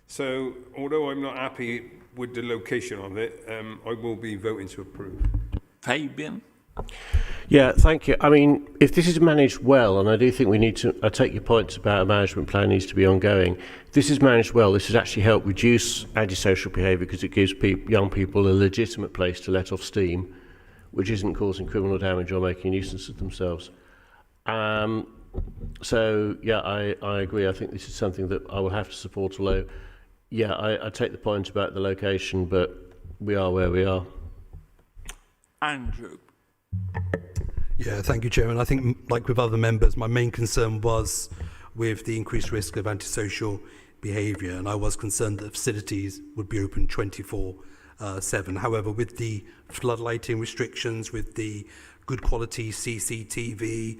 So, although I'm not happy with the location of it, I will be voting to approve. Fabian? Yeah, thank you. I mean, if this is managed well, and I do think we need to, I take your points about a management plan needs to be ongoing. If this is managed well, this has actually helped reduce antisocial behaviour because it gives young people a legitimate place to let off steam, which isn't causing criminal damage or making a nuisance of themselves. So, yeah, I agree. I think this is something that I will have to support, although, yeah, I take the point about the location, but we are where we are. Andrew. Yeah, thank you, Chairman. I think, like with other members, my main concern was with the increased risk of antisocial behaviour, and I was concerned that facilities would be open 24/7. However, with the floodlighting restrictions, with the good quality CCTV,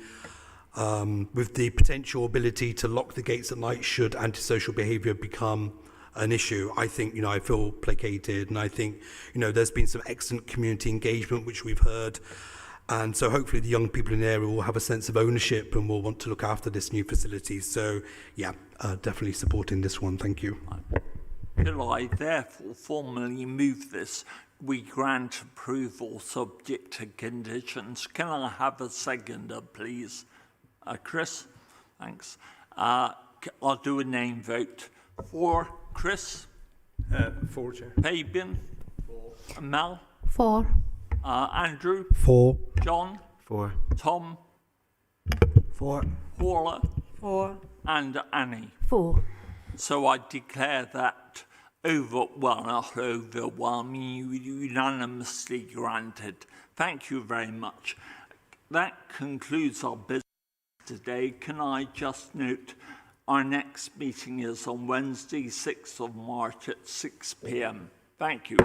with the potential ability to lock the gates at night should antisocial behaviour become an issue, I think, I feel placated, and I think, there's been some excellent community engagement, which we've heard. And so hopefully the young people in the area will have a sense of ownership and will want to look after this new facility. So, yeah, definitely supporting this one. Thank you. Will I therefore formally move this? We grant approval subject to conditions. Can I have a seconder, please? Chris? Thanks. I'll do a name vote. For Chris? For, Chair. Fabian? Mel? 4. Andrew? 4. John? 4. Tom? 4. Paula? 4. And Annie? 4. So I declare that not overwhelming, unanimously granted. Thank you very much. That concludes our business today. Can I just note our next meeting is on Wednesday, 6th of March at 6 p.m. Thank you.